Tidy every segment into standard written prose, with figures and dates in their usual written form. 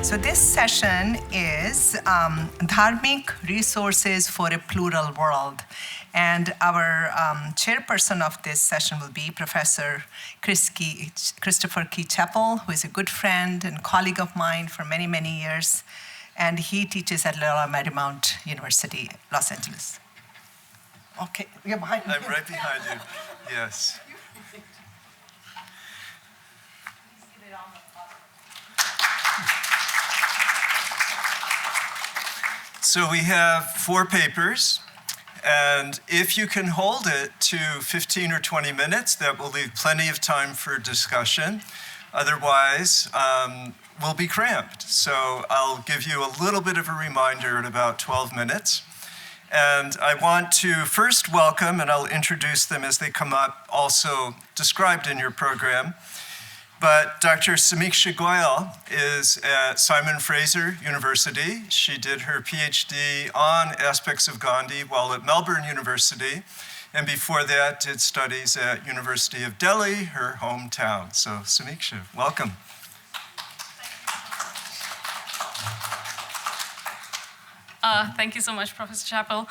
So this session is Dharmic Resources for a Plural World. And our chairperson of this session will be Professor Christopher Key Chappell, who is a good friend and colleague of mine for many, many years. And he teaches at Loyola Marymount University, Los Angeles. Okay, you're behind me. I'm right behind you, yes. So we have 4 papers, and if you can hold it to 15 or 20 minutes, that will leave plenty of time for discussion. Otherwise, we'll be cramped. So I'll give you a little bit of a reminder in about 12 minutes. And I want to first welcome, and I'll introduce them as they come up, also described in your program. But Dr. Samiksha Goyal is at Simon Fraser University. She did her PhD on aspects of Gandhi while at Melbourne University, and before that did studies at University of Delhi, her hometown. So Samiksha, welcome. Thank you so much, Professor Chappell.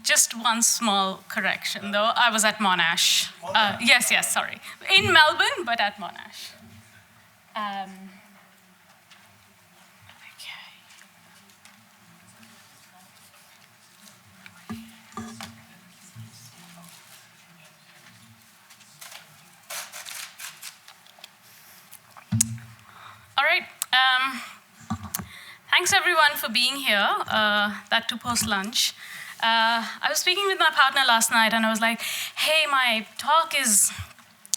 Just one small correction, though. I was at Monash. Yes, sorry. In Melbourne, but at Monash. Okay. All right. Thanks, everyone, for being here, that too post-lunch. I was speaking with my partner last night, and I was like, hey, my talk is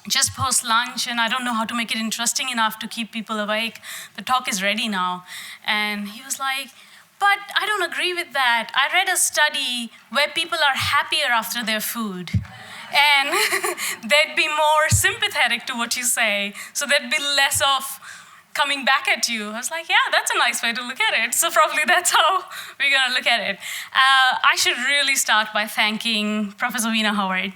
just post-lunch, and I don't know how to make it interesting enough to keep people awake. The talk is ready now. And he was like, but I don't agree with that. I read a study where people are happier after their food. And they'd be more sympathetic to what you say, so there'd be less of coming back at you. I was like, yeah, that's a nice way to look at it. So probably that's how we're going to look at it. I should really start by thanking Professor Veena Howard.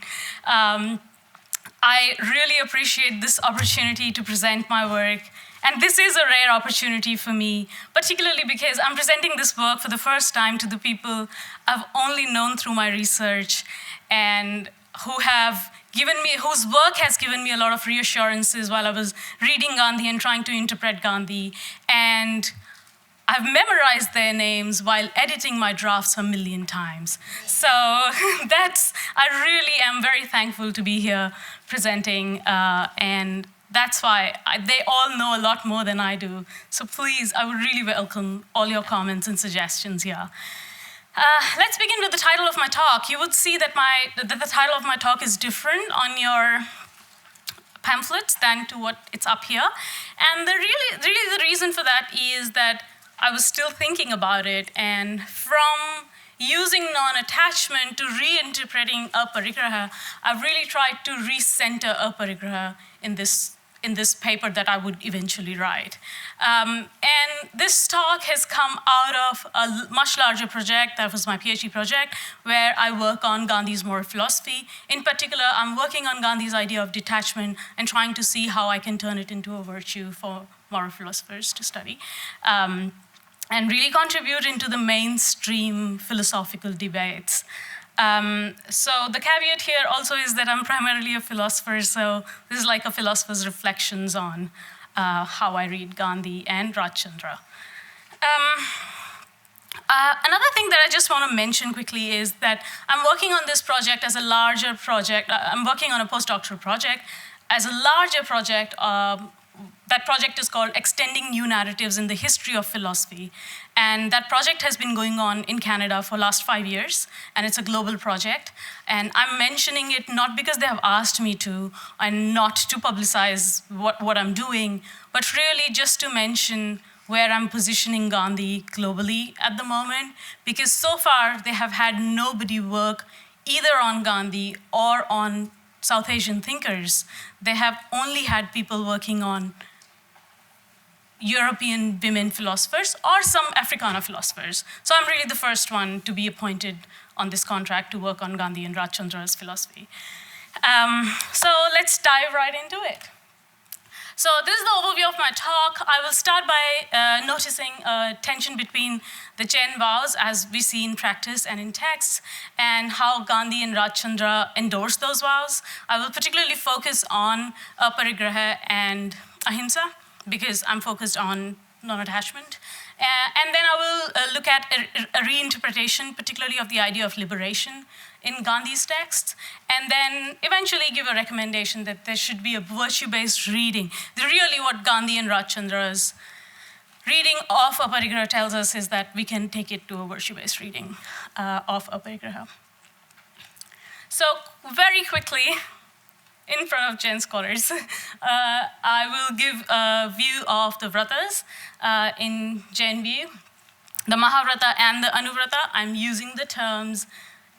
I really appreciate this opportunity to present my work. And this is a rare opportunity for me, particularly because I'm presenting this work for the first time to the people I've only known through my research and whose work has given me a lot of reassurances while I was reading Gandhi and trying to interpret Gandhi. And I've memorized their names while editing my drafts a million times. So I really am very thankful to be here presenting, and that's why they all know a lot more than I do. So please, I would really welcome all your comments and suggestions here. Let's begin with the title of my talk. You would see that the title of my talk is different on your pamphlets than to what it's up here. And really the reason for that is that I was still thinking about it, and from using non-attachment to reinterpreting aparigraha, I've really tried to recenter aparigraha in this paper that I would eventually write. And this talk has come out of a much larger project, that was my PhD project, where I work on Gandhi's moral philosophy. In particular, I'm working on Gandhi's idea of detachment and trying to see how I can turn it into a virtue for moral philosophers to study. And really contribute into the mainstream philosophical debates. So the caveat here also is that I'm primarily a philosopher, so this is like a philosopher's reflections on how I read Gandhi and Rajchandra. Another thing that I just want to mention quickly is that I'm working on this project as a larger project. I'm working on a postdoctoral project as a larger project. That project is called Extending New Narratives in the History of Philosophy. And that project has been going on in Canada for the last 5 years, and it's a global project. And I'm mentioning it not because they have asked me to, and not to publicize what I'm doing, but really just to mention where I'm positioning Gandhi globally at the moment, because so far they have had nobody work either on Gandhi or on South Asian thinkers. They have only had people working on European women philosophers or some Africana philosophers. So I'm really the first one to be appointed on this contract to work on Gandhi and Rajchandra's philosophy. So let's dive right into it. So this is the overview of my talk. I will start by noticing a tension between the Jain vows, as we see in practice and in texts, and how Gandhi and Rajchandra endorsed those vows. I will particularly focus on aparigraha and ahimsa, because I'm focused on non-attachment. And then I will look at a reinterpretation, particularly of the idea of liberation in Gandhi's texts, and then eventually give a recommendation that there should be a virtue-based reading. Really what Gandhi and Rajchandra's reading of aparigraha tells us is that we can take it to a virtue-based reading of aparigraha. So very quickly, in front of Jain scholars, I will give a view of the vratas in Jain view. The Mahavrata and the Anuvrata, I'm using the terms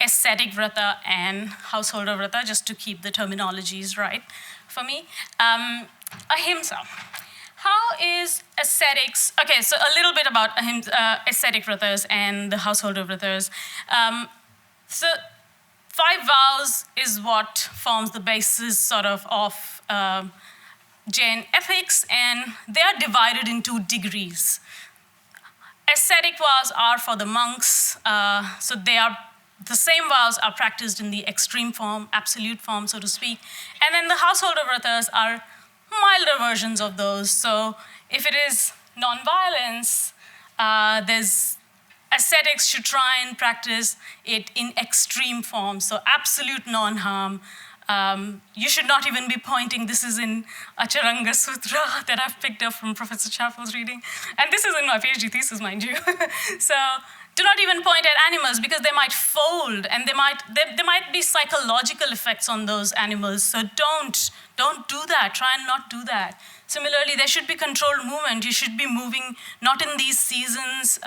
ascetic vrata and householder vrata just to keep the terminologies right for me. Ahimsa. How is ascetics? Okay, so a little bit about ascetic vratas and the householder vratas. So 5 vows is what forms the basis sort of Jain ethics, and they are divided into degrees. Ascetic vows are for the monks, so the same vows are practiced in the extreme form, absolute form, so to speak. And then the householder vratas are milder versions of those. So if it is non-violence, there's ascetics should try and practice it in extreme form, so absolute non-harm. You should not even be pointing. This is in Acharanga Sutra that I've picked up from Professor Chappell's reading. And this is in my PhD thesis, mind you. So do not even point at animals because they might fold and there might be psychological effects on those animals. So don't do that. Try and not do that. Similarly, there should be controlled movement. You should be moving not in these seasons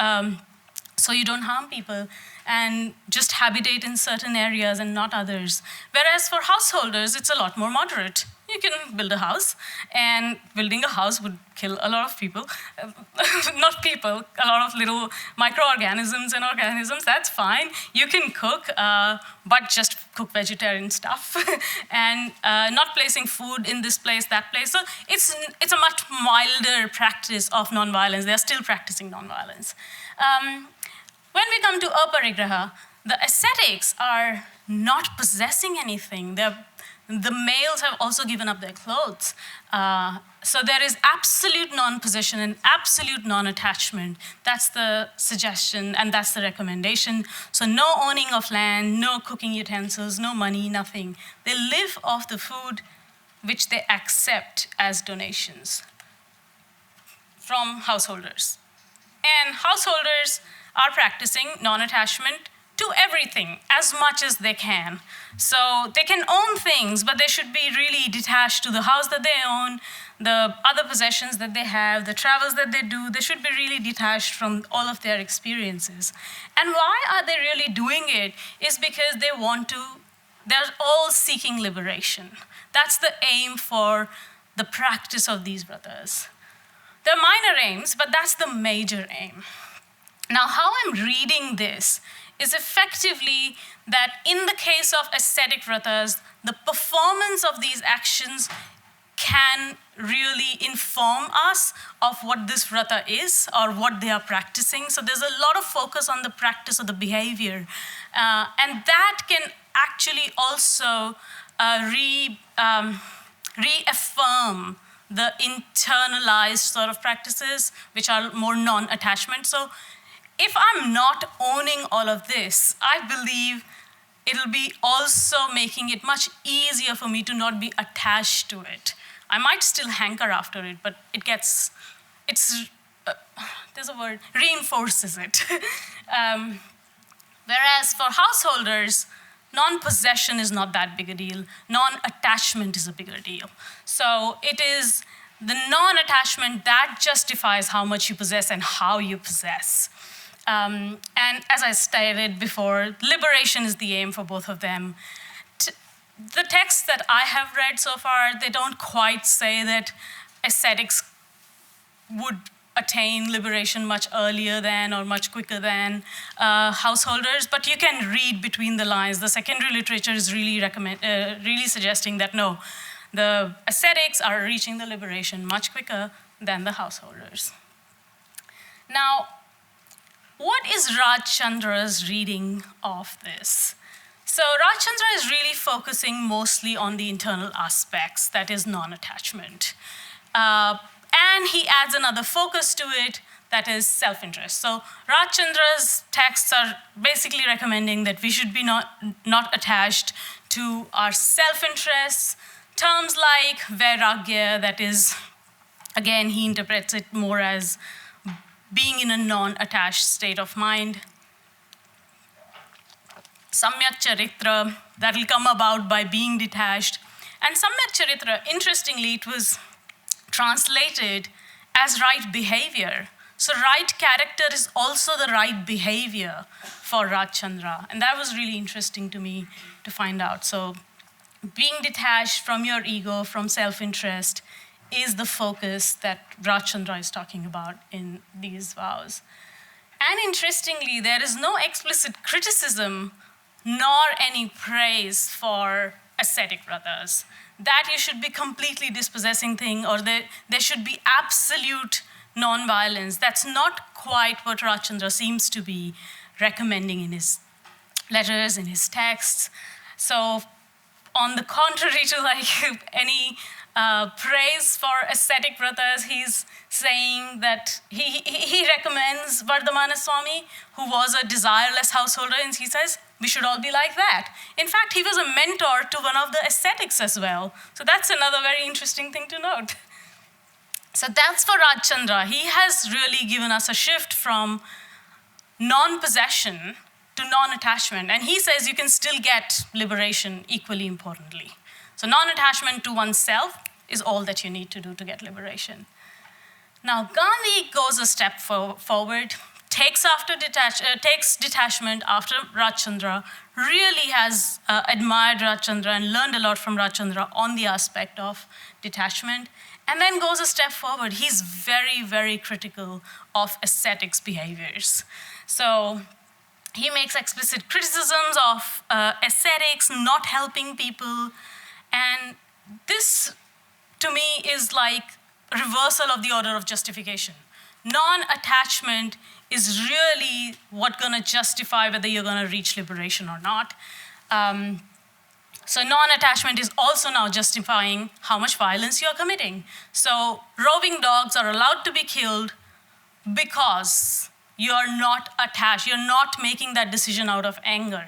so you don't harm people, and just habitate in certain areas and not others. Whereas for householders, it's a lot more moderate. You can build a house, and building a house would kill a lot of people. Not people, a lot of little microorganisms and organisms, that's fine. You can cook, but just cook vegetarian stuff. And not placing food in this place, that place. So it's a much milder practice of nonviolence. They're still practicing nonviolence. When we come to aparigraha, the ascetics are not possessing anything. The males have also given up their clothes. So there is absolute non-possession and absolute non-attachment. That's the suggestion and that's the recommendation. So no owning of land, no cooking utensils, no money, nothing. They live off the food which they accept as donations from householders. And householders are practicing non-attachment to everything as much as they can. So they can own things, but they should be really detached to the house that they own, the other possessions that they have, the travels that they do. They should be really detached from all of their experiences. And why are they really doing it? Is because they're all seeking liberation. That's the aim for the practice of these vratas. There are minor aims, but that's the major aim. Now, how I'm reading this is effectively that in the case of ascetic vratas, the performance of these actions can really inform us of what this vrata is or what they are practicing. So there's a lot of focus on the practice of the behavior. And that can actually also reaffirm the internalized sort of practices, which are more non-attachment. So if I'm not owning all of this, I believe it'll be also making it much easier for me to not be attached to it. I might still hanker after it, but there's a word, reinforces it. Whereas for householders, non-possession is not that big a deal. Non-attachment is a bigger deal. So it is the non-attachment that justifies how much you possess and how you possess. And as I stated before, liberation is the aim for both of them. The texts that I have read so far, they don't quite say that ascetics would attain liberation much earlier than or much quicker than householders, but you can read between the lines. The secondary literature is really suggesting that no, the ascetics are reaching the liberation much quicker than the householders. Now, what is Rajchandra's reading of this? So Rajchandra is really focusing mostly on the internal aspects, that is non-attachment. And he adds another focus to it, that is self-interest. So Rajchandra's texts are basically recommending that we should be not attached to our self-interests. Terms like vairagya, that is, again, he interprets it more as being in a non-attached state of mind. Samyak charitra, that will come about by being detached. And Samyak charitra, interestingly, it was translated as right behavior. So right character is also the right behavior for Rajchandra. And that was really interesting to me to find out. So being detached from your ego, from self-interest, is the focus that Rajchandra is talking about in these vows. And interestingly, there is no explicit criticism nor any praise for ascetic brothers, that you should be completely dispossessing thing, or there should be absolute non-violence. That's not quite what Rajchandra seems to be recommending in his letters, in his texts. So on the contrary to like any praise for ascetic brothers, he's saying that he recommends Vardhamana Swami, who was a desireless householder, and he says, we should all be like that. In fact, he was a mentor to one of the ascetics as well. So that's another very interesting thing to note. So that's for Rajchandra. He has really given us a shift from non-possession to non-attachment. And he says you can still get liberation equally importantly. So non-attachment to oneself is all that you need to do to get liberation. Now, Gandhi goes a step forward, takes detachment after Rajchandra, really has admired Rajchandra and learned a lot from Rajchandra on the aspect of detachment, and then goes a step forward. He's very, very critical of ascetics' behaviors. So he makes explicit criticisms of ascetics not helping people, and this, to me, is like a reversal of the order of justification. Non-attachment is really what's going to justify whether you're going to reach liberation or not. So non-attachment is also now justifying how much violence you're committing. So roving dogs are allowed to be killed because you're not attached. You're not making that decision out of anger.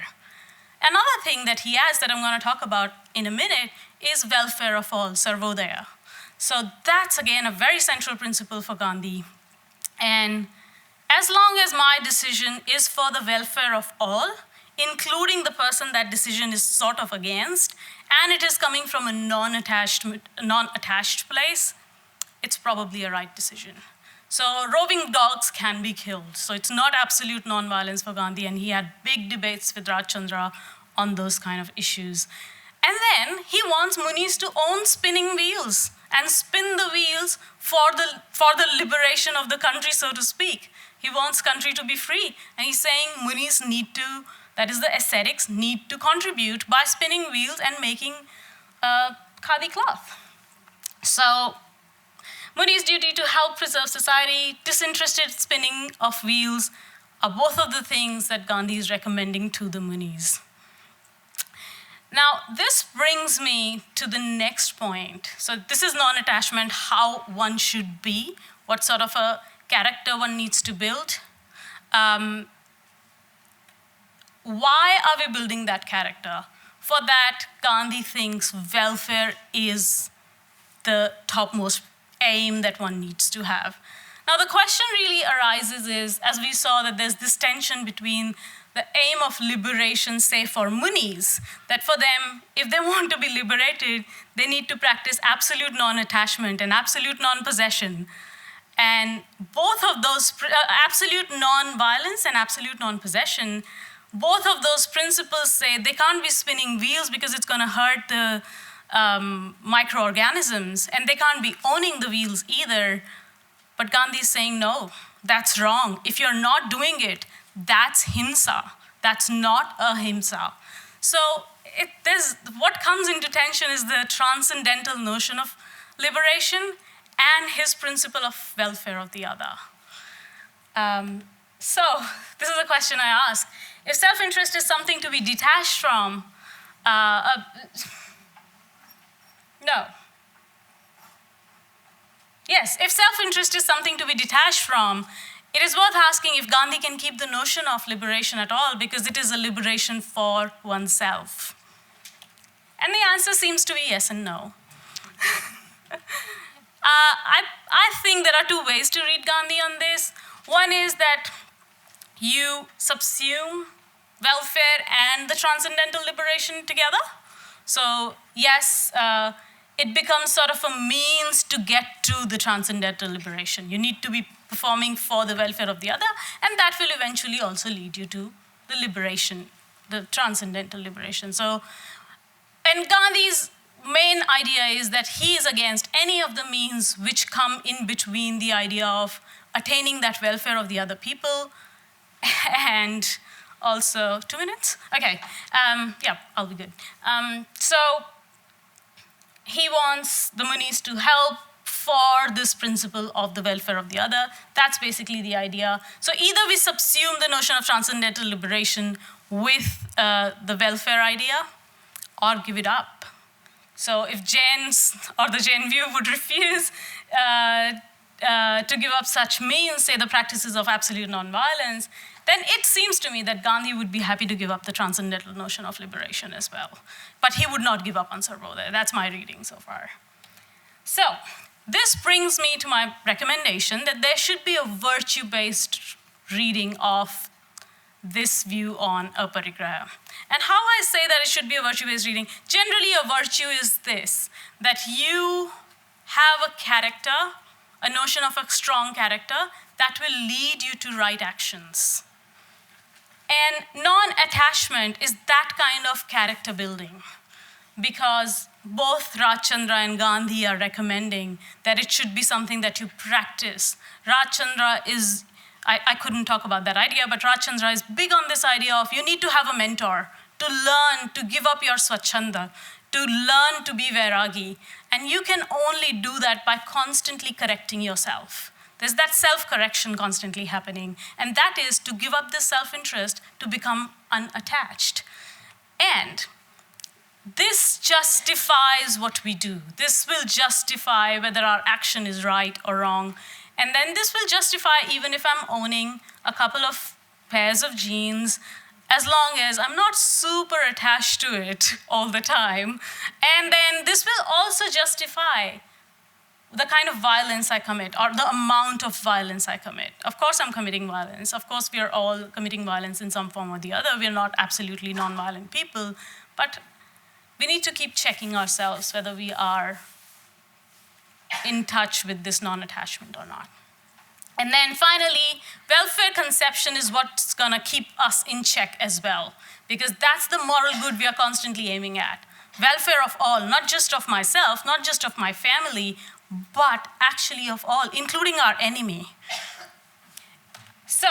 Another thing that he adds that I'm going to talk about in a minute is welfare of all, sarvodaya. So that's, again, a very central principle for Gandhi. And as long as my decision is for the welfare of all, including the person that decision is sort of against, and it is coming from a non-attached place, it's probably a right decision. So roving dogs can be killed. So it's not absolute non-violence for Gandhi, and he had big debates with Rajchandra on those kind of issues. And then he wants Munis to own spinning wheels and spin the wheels for the liberation of the country, so to speak. He wants country to be free. And he's saying Munis need to, that is the ascetics, need to contribute by spinning wheels and making khadi cloth. So Muni's duty to help preserve society, disinterested spinning of wheels are both of the things that Gandhi is recommending to the Munis. Now, this brings me to the next point. So this is non-attachment, how one should be, what sort of a character one needs to build. Why are we building that character? For that, Gandhi thinks welfare is the topmost aim that one needs to have. Now, the question really arises is, as we saw that there's this tension between the aim of liberation, say for Munis, that for them, if they want to be liberated, they need to practice absolute non-attachment and absolute non-possession. And both of those, absolute non-violence and absolute non-possession, both of those principles say they can't be spinning wheels because it's going to hurt the microorganisms, and they can't be owning the wheels either. But Gandhi is saying, no, that's wrong. If you're not doing it, that's himsa. That's not ahimsa. So what comes into tension is the transcendental notion of liberation and his principle of welfare of the other. So this is a question I ask. If self-interest is something to be detached from, no. Yes, if self-interest is something to be detached from, it is worth asking if Gandhi can keep the notion of liberation at all, because it is a liberation for oneself. And the answer seems to be yes and no. I think there are two ways to read Gandhi on this. One is that you subsume welfare and the transcendental liberation together. So yes, it becomes sort of a means to get to the transcendental liberation. You need to be performing for the welfare of the other, and that will eventually also lead you to the liberation, the transcendental liberation. So, and Gandhi's main idea is that he is against any of the means which come in between the idea of attaining that welfare of the other people and also, 2 minutes? Okay, yeah, I'll be good. So he wants the Munis to help for this principle of the welfare of the other. That's basically the idea. So either we subsume the notion of transcendental liberation with the welfare idea, or give it up. So if Jains or the Jain view would refuse to give up such means, say the practices of absolute nonviolence, then it seems to me that Gandhi would be happy to give up the transcendental notion of liberation as well. But he would not give up on Sarvodaya. That's my reading so far. So this brings me to my recommendation that there should be a virtue-based reading of this view on aparigraha. And how I say that it should be a virtue-based reading, generally a virtue is this, that you have a character, a notion of a strong character that will lead you to right actions. And non-attachment is that kind of character building, because both Rajchandra and Gandhi are recommending that it should be something that you practice. Rajchandra is, I couldn't talk about that idea, but Rajchandra is big on this idea of you need to have a mentor to learn to give up your swachhanda, to learn to be vairagi. And you can only do that by constantly correcting yourself. There's that self-correction constantly happening, and that is to give up this self-interest to become unattached. And this justifies what we do. This will justify whether our action is right or wrong. And then this will justify even if I'm owning a couple of pairs of jeans, as long as I'm not super attached to it all the time. And then this will also justify the kind of violence I commit, or the amount of violence I commit. Of course I'm committing violence. Of course we are all committing violence in some form or the other. We're not absolutely non-violent people, but we need to keep checking ourselves whether we are in touch with this non-attachment or not. And then finally, welfare conception is what's gonna keep us in check as well, because that's the moral good we are constantly aiming at. Welfare of all, not just of myself, not just of my family, but actually of all, including our enemy. So,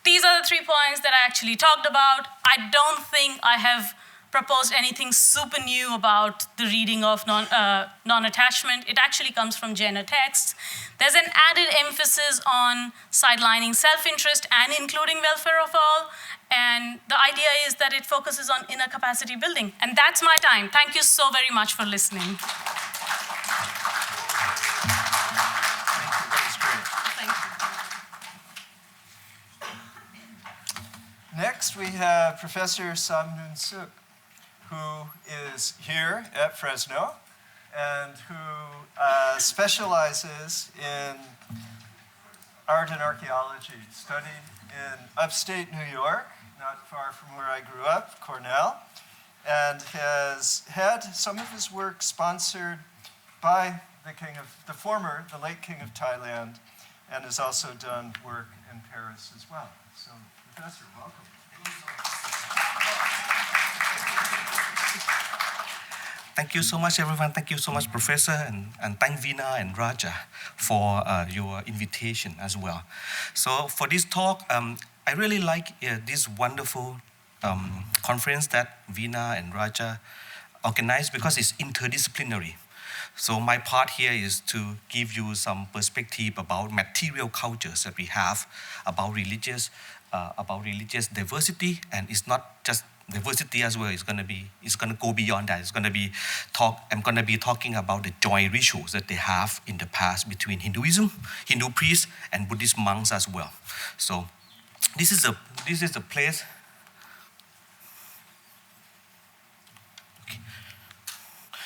these are the 3 points that I actually talked about. I don't think I have proposed anything super new about the reading of non-attachment. It actually comes from Jaina texts. There's an added emphasis on sidelining self-interest and including welfare of all. And the idea is that it focuses on inner capacity building. And that's my time. Thank you so very much for listening. Next, we have Professor Samnoon Suk, who is here at Fresno and who specializes in art and archaeology, studied in upstate New York, not far from where I grew up, Cornell, and has had some of his work sponsored by the late king of Thailand, and has also done work in Paris as well. So, Professor, welcome. Thank you so much, everyone. Thank you so much, Professor, and thank Veena and Raja for your invitation as well. So for this talk, I really like this wonderful conference that Veena and Raja organized because it's interdisciplinary. So my part here is to give you some perspective about material cultures that we have, about religious diversity, and it's not just diversity as well. It's going to go beyond that. I'm going to be talking about the joint rituals that they have in the past between Hindu priests, and Buddhist monks as well. So this is a place.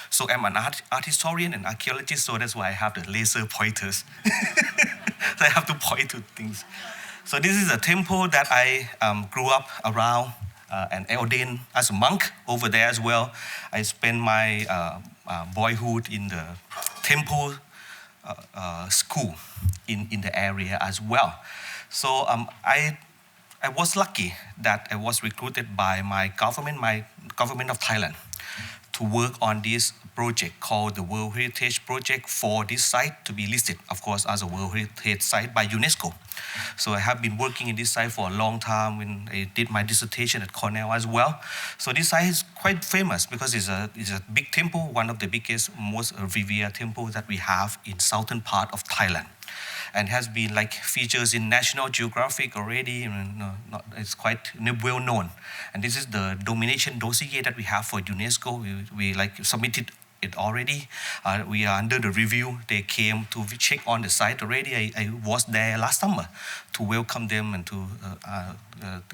So I'm an art historian and archaeologist, so that's why I have the laser pointers. So I have to point to things. So this is a temple that I grew up around and ordained as a monk over there as well. I spent my boyhood in the temple school in the area as well. So I was lucky that I was recruited by my government of Thailand, to work on this project called the World Heritage Project for this site to be listed, of course, as a World Heritage Site by UNESCO. So I have been working in this site for a long time when I did my dissertation at Cornell as well. So this site is quite famous because it's a big temple, one of the biggest, most revered temples that we have in southern part of Thailand, and has been like features in National Geographic already. It's quite well known. And this is the domination dossier that we have for UNESCO. We like submitted it already. We are under the review. They came to check on the site already. I was there last summer to welcome them and to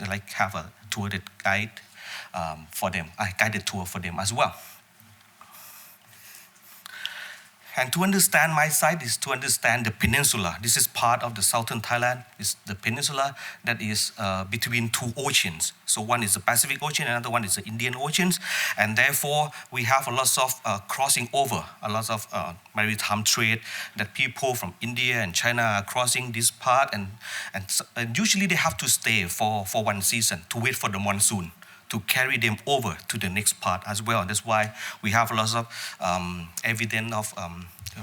like have a tour guide for them, a guided tour for them as well. And to understand my site is to understand the peninsula. This is part of the southern Thailand. It's the peninsula that is between two oceans. So one is the Pacific Ocean, another one is the Indian Oceans. And therefore, we have a lot of crossing over, a lot of maritime trade that people from India and China are crossing this part. And usually they have to stay for one season to wait for the monsoon to carry them over to the next part as well. That's why we have lots of evidence of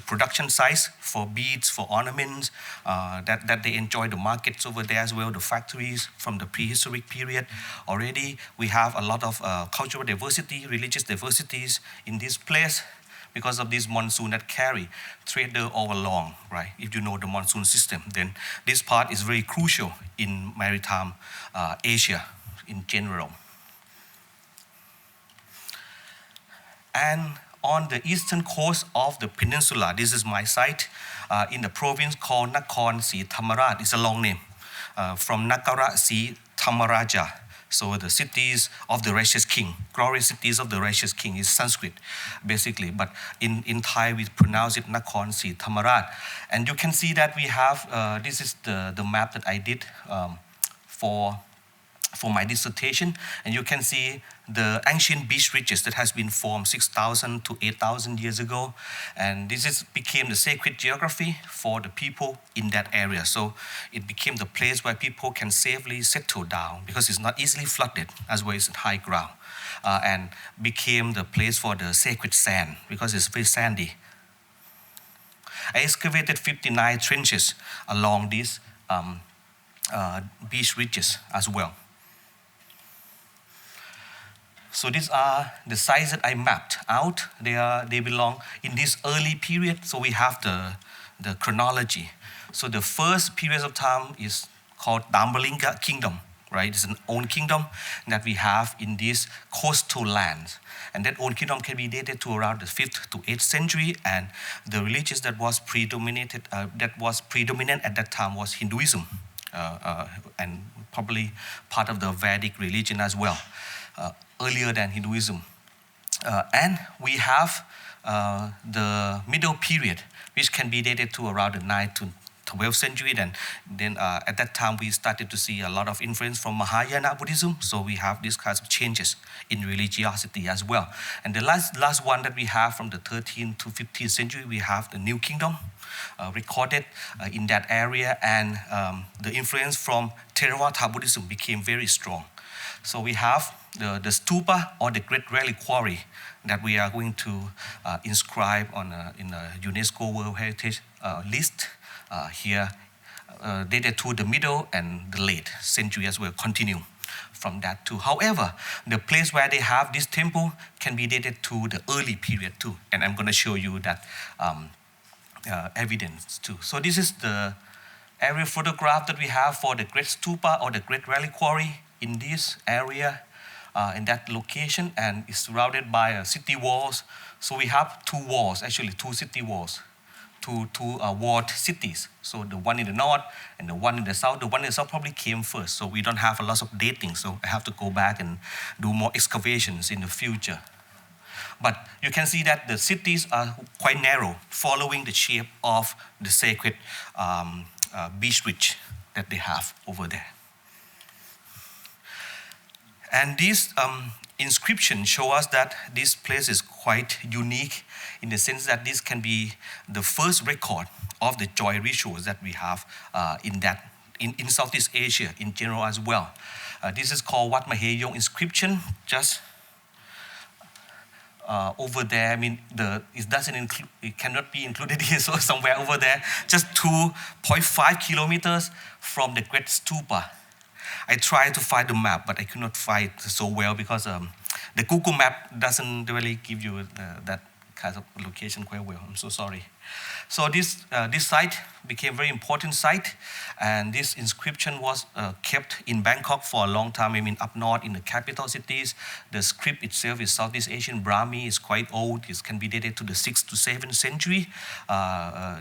production sites for beads, for ornaments, that they enjoy the markets over there as well, the factories from the prehistoric period. Already we have a lot of cultural diversity, religious diversities in this place because of this monsoon that carry trader all along, right? If you know the monsoon system, then this part is very crucial in maritime Asia in general. And on the eastern coast of the peninsula, this is my site in the province called Nakhon Si Thammarat. It's a long name, from Nakara Si Thammaraja. So the cities of the righteous king, glorious cities of the righteous king is Sanskrit, basically. But in Thai, we pronounce it Nakhon Si Thammarat. And you can see that we have, this is the map that I did for my dissertation, and you can see the ancient beach ridges that has been formed 6,000 to 8,000 years ago, and this became the sacred geography for the people in that area. So it became the place where people can safely settle down because it's not easily flooded as well as high ground, and became the place for the sacred sand because it's very sandy. I excavated 59 trenches along these beach ridges as well. So these are the sites that I mapped out. They belong in this early period. So we have the chronology. So the first period of time is called Dharmic kingdom, right? It's an own kingdom that we have in these coastal lands. And that own kingdom can be dated to around the 5th to 8th century. And the religions that was predominant at that time was Hinduism, and probably part of the Vedic religion as well. Earlier than Hinduism. And we have the middle period, which can be dated to around the 9th to 12th century. Then at that time, we started to see a lot of influence from Mahayana Buddhism. So we have these kinds of changes in religiosity as well. And the last one that we have from the 13th to 15th century, we have the New Kingdom recorded in that area. And the influence from Theravada Buddhism became very strong. So we have the stupa, or the great reliquary, that we are going to inscribe in a UNESCO World Heritage list here, dated to the middle and the late century as well, continue from that too. However, the place where they have this temple can be dated to the early period too, and I'm going to show you that evidence too. So this is the aerial photograph that we have for the Great Stupa or the Great Reliquary in this area, in that location, and it's surrounded by city walls. So we have two walls, actually two city walls, two walled cities. So the one in the north and the one in the south. The one in the south probably came first, so we don't have a lot of dating. So I have to go back and do more excavations in the future. But you can see that the cities are quite narrow, following the shape of the sacred beach ridge that they have over there. And this inscription shows us that this place is quite unique in the sense that this can be the first record of the joy rituals that we have in Southeast Asia in general as well. This is called Wat Maheyong inscription, just over there. I mean, it cannot be included here, so somewhere over there, just 2.5 kilometers from the Great Stupa. I tried to find the map, but I could not find it so well because the Google map doesn't really give you that kind of location quite well. I'm so sorry. So this site became a very important site, and this inscription was kept in Bangkok for a long time. I mean, up north in the capital cities, the script itself is Southeast Asian Brahmi. It's quite old. It can be dated to the 6th to 7th century.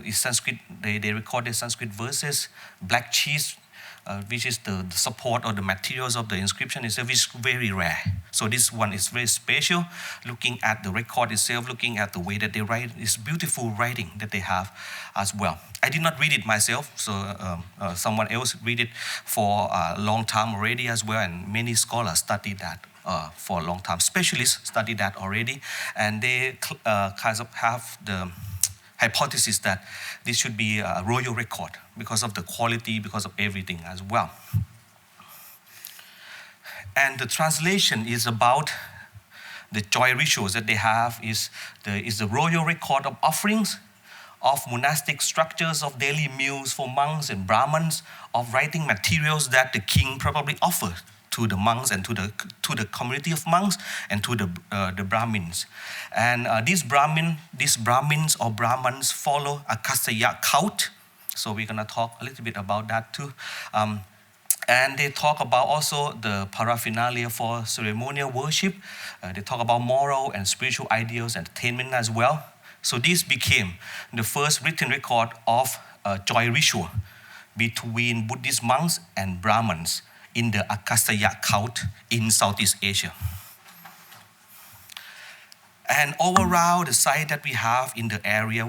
It's Sanskrit. They recorded Sanskrit verses. Black cheese, which is the support or the materials of the inscription, is very rare. So this one is very special. Looking at the record itself, looking at the way that they write, it's beautiful writing that they have as well. I did not read it myself, so someone else read it for a long time already as well, and many scholars studied that for a long time. Specialists studied that already, and they kind of have the hypothesis that this should be a royal record because of the quality, because of everything as well. And the translation is about the joy rituals that they have is the royal record of offerings, of monastic structures, of daily meals for monks and Brahmins, of writing materials that the king probably offered to the monks and to the community of monks and to the Brahmins. And these Brahmins or Brahmans follow a Kastaya cult. So we're gonna talk a little bit about that too. And they talk about also the paraphernalia for ceremonial worship. They talk about moral and spiritual ideals and attainment as well. So this became the first written record of a joy ritual between Buddhist monks and Brahmins in the Akastaya cult in Southeast Asia. And all around the site that we have in the area,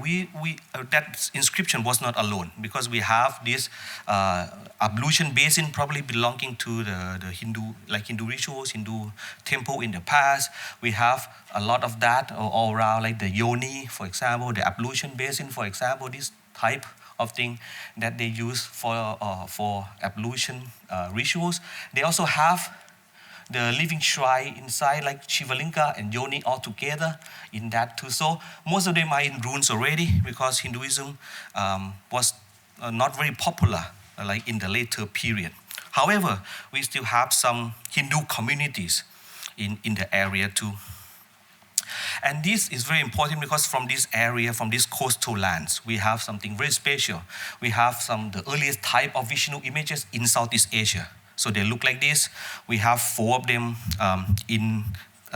that inscription was not alone, because we have this ablution basin probably belonging to the Hindu rituals, Hindu temple in the past. We have a lot of that all around, like the yoni, for example, the ablution basin, for example, this type of thing that they use for ablution rituals. They also have the living shrine inside, like Shivalinga and Yoni all together in that too. So most of them are in ruins already because Hinduism was not very popular like in the later period. However, we still have some Hindu communities in the area too. And this is very important because from this area, from these coastal lands, we have something very special. We have the earliest type of Vishnu images in Southeast Asia. So they look like this. We have 4 of them in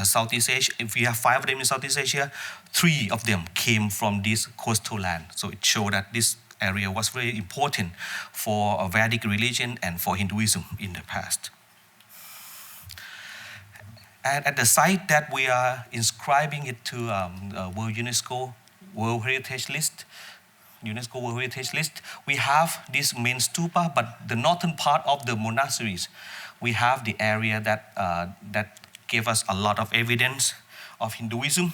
Southeast Asia. If we have 5 of them in Southeast Asia, 3 of them came from this coastal land. So it showed that this area was very important for a Vedic religion and for Hinduism in the past. And at the site that we are inscribing it to UNESCO World Heritage List, we have this main stupa, but the northern part of the monasteries, we have the area that gave us a lot of evidence of Hinduism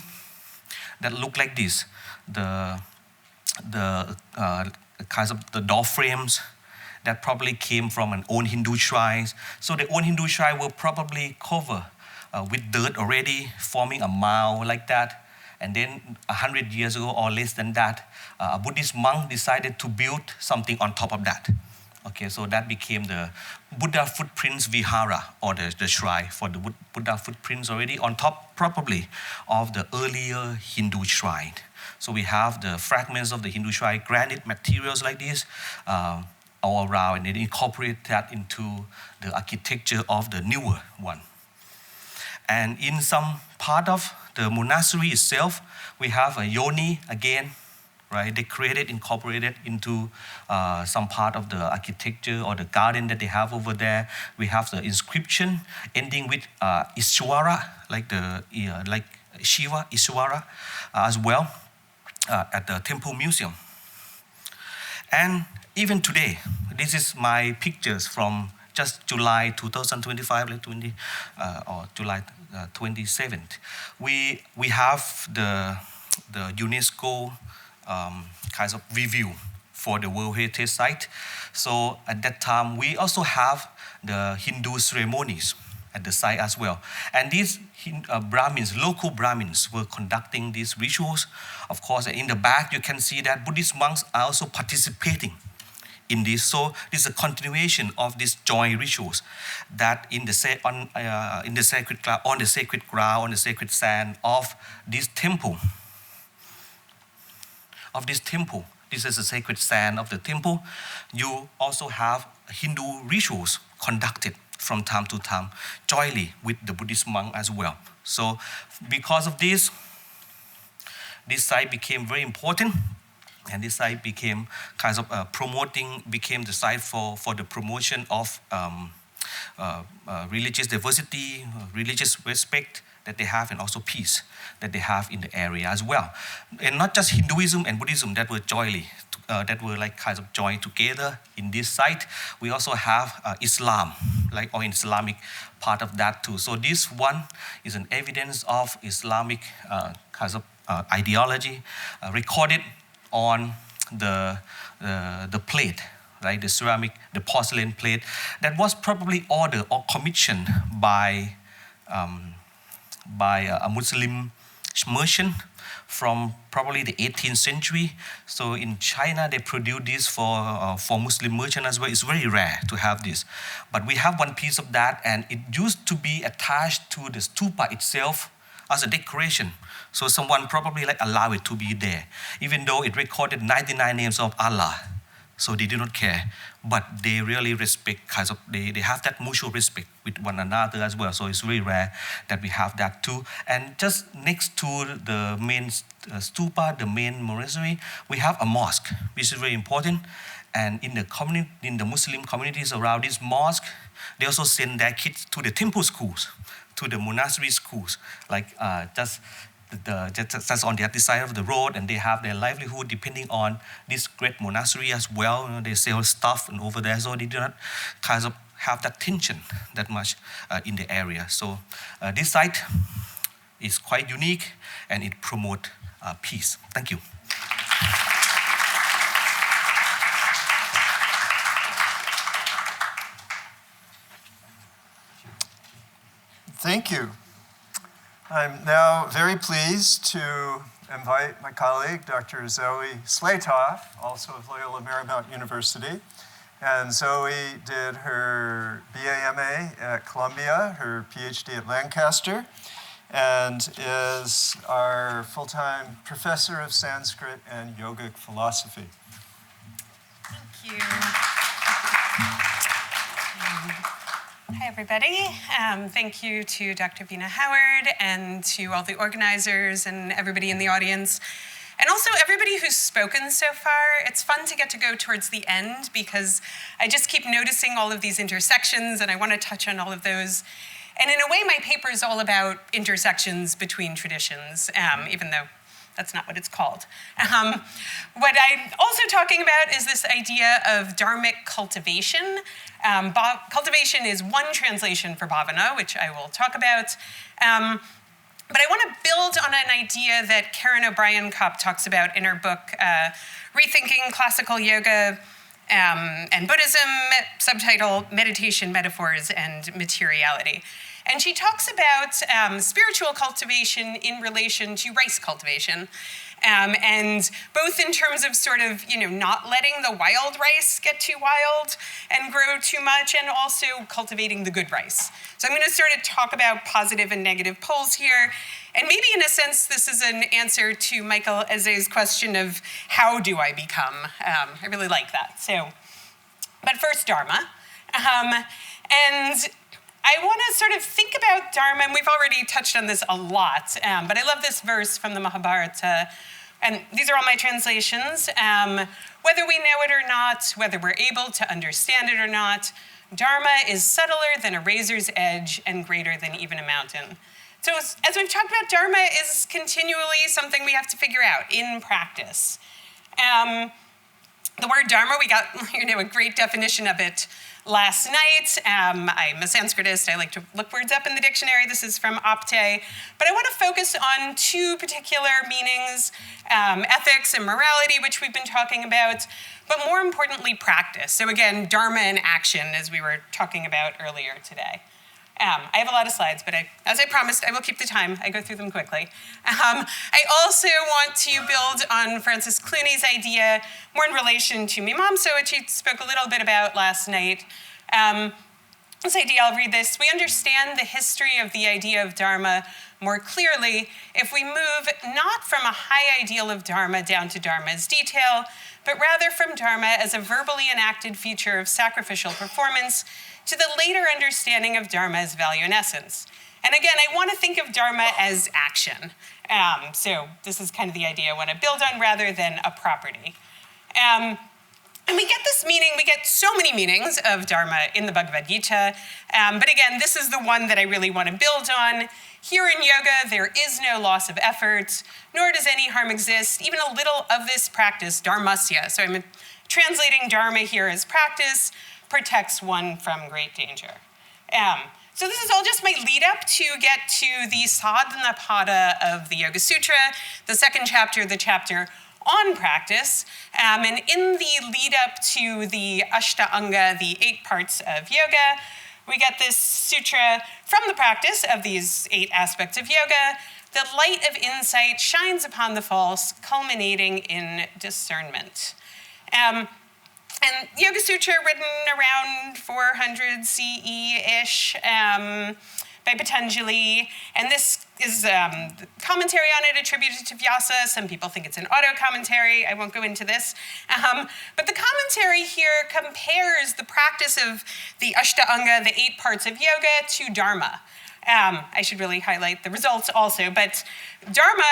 that look like this. The kinds of the door frames that probably came from an old Hindu shrines. So the old Hindu shrine will probably cover with dirt already, forming a mound like that. And then 100 years ago or less than that, a Buddhist monk decided to build something on top of that. Okay, so that became the Buddha footprints vihara, or the shrine for the Buddha footprints already on top, probably, of the earlier Hindu shrine. So we have the fragments of the Hindu shrine, granite materials like this, all around, and then incorporate that into the architecture of the newer one. And in some part of the monastery itself, we have a yoni again, right? They created, incorporated into some part of the architecture or the garden that they have over there. We have the inscription ending with Ishwara, like Shiva, Ishwara, as well at the Temple Museum. And even today, this is my pictures from just July 2025, or July 27th. We have the UNESCO kinds of review for the World Heritage Site. So at that time, we also have the Hindu ceremonies at the site as well. And these Brahmins, local Brahmins, were conducting these rituals. Of course, in the back, you can see that Buddhist monks are also participating in this. So this is a continuation of these joint rituals that on the sacred ground, on the sacred sand of this temple. This is the sacred sand of the temple. You also have Hindu rituals conducted from time to time, jointly with the Buddhist monk as well. So because of this site became very important, and this site became kind of became the site for the promotion of religious diversity, religious respect that they have, and also peace that they have in the area as well. And not just Hinduism and Buddhism that were jointly, that were like kinds of joined together in this site. We also have Islam, or Islamic part of that too. So this one is an evidence of Islamic kinds of ideology recorded on the plate, right? The ceramic, the porcelain plate that was probably ordered or commissioned by a Muslim merchant from probably the 18th century. So in China, they produce this for Muslim merchant as well. It's very rare to have this. But we have one piece of that, and it used to be attached to the stupa itself as a decoration. So someone probably allowed it to be there, even though it recorded 99 names of Allah. So they do not care, but they really respect they have that mutual respect with one another as well. So it's very rare that we have that too. And just next to the main stupa, the main monastery, we have a mosque, which is very important. And in the Muslim communities around this mosque, they also send their kids to the temple schools, to the monastery schools, just on the other side of the road, and they have their livelihood depending on this great monastery as well. They sell stuff and over there, so they do not kind of have that tension that much in the area. So this site is quite unique, and it promotes peace. Thank you. Thank you. I'm now very pleased to invite my colleague, Dr. Zoe Slatoff, also of Loyola Marymount University. And Zoe did her BA/MA at Columbia, her PhD at Lancaster, and is our full-time professor of Sanskrit and yogic philosophy. Thank you. Hi, everybody. Thank you to Dr. Vina Howard and to all the organizers and everybody in the audience. And also everybody who's spoken so far. It's fun to get to go towards the end because I just keep noticing all of these intersections, and I want to touch on all of those. And in a way, my paper is all about intersections between traditions, even though that's not what it's called. What I'm also talking about is this idea of Dharmic cultivation. Cultivation is one translation for bhavana, which I will talk about. But I want to build on an idea that Karen O'Brien-Kopp talks about in her book, Rethinking Classical Yoga and Buddhism, subtitle Meditation, Metaphors, and Materiality. And she talks about spiritual cultivation in relation to rice cultivation. And both in terms of sort of, not letting the wild rice get too wild and grow too much, and also cultivating the good rice. So I'm going to sort of talk about positive and negative poles here. And maybe in a sense, this is an answer to Michael Eze's question of how do I become? I really like that. But first, Dharma. And I want to sort of think about Dharma, and we've already touched on this a lot, but I love this verse from the Mahabharata, and these are all my translations. Whether we know it or not, whether we're able to understand it or not, Dharma is subtler than a razor's edge and greater than even a mountain. So as we've talked about, Dharma is continually something we have to figure out in practice. The word Dharma, we got a great definition of it last night. I'm a Sanskritist. I like to look words up in the dictionary. This is from Opte. But I want to focus on two particular meanings, ethics and morality, which we've been talking about, but more importantly, practice. So again, Dharma in action, as we were talking about earlier today. I have a lot of slides, but as I promised, I will keep the time. I go through them quickly. I also want to build on Francis Clooney's idea, more in relation to Mimamsa, which he spoke a little bit about last night. This idea, I'll read this. We understand the history of the idea of Dharma more clearly if we move not from a high ideal of Dharma down to Dharma's detail, but rather from Dharma as a verbally enacted feature of sacrificial performance to the later understanding of Dharma as value and essence. And again, I want to think of Dharma as action. So this is kind of the idea I want to build on rather than a property. And we get this meaning, we get so many meanings of Dharma in the Bhagavad Gita, but again, this is the one that I really want to build on. Here in yoga, there is no loss of effort, nor does any harm exist. Even a little of this practice, dharmasya. So I'm translating Dharma here as practice, protects one from great danger. So this is all just my lead up to get to the sadhana pada of the Yoga Sutra, the second chapter, the chapter on practice. And in the lead up to the Ashtanga, the 8 parts of yoga, we get this sutra from the practice of these 8 aspects of yoga. The light of insight shines upon the false, culminating in discernment. And Yoga Sutra, written around 400 CE-ish by Patanjali, and this is commentary on it attributed to Vyasa. Some people think it's an auto-commentary. I won't go into this. But the commentary here compares the practice of the Ashtanga, the 8 parts of yoga, to Dharma. I should really highlight the results also, but Dharma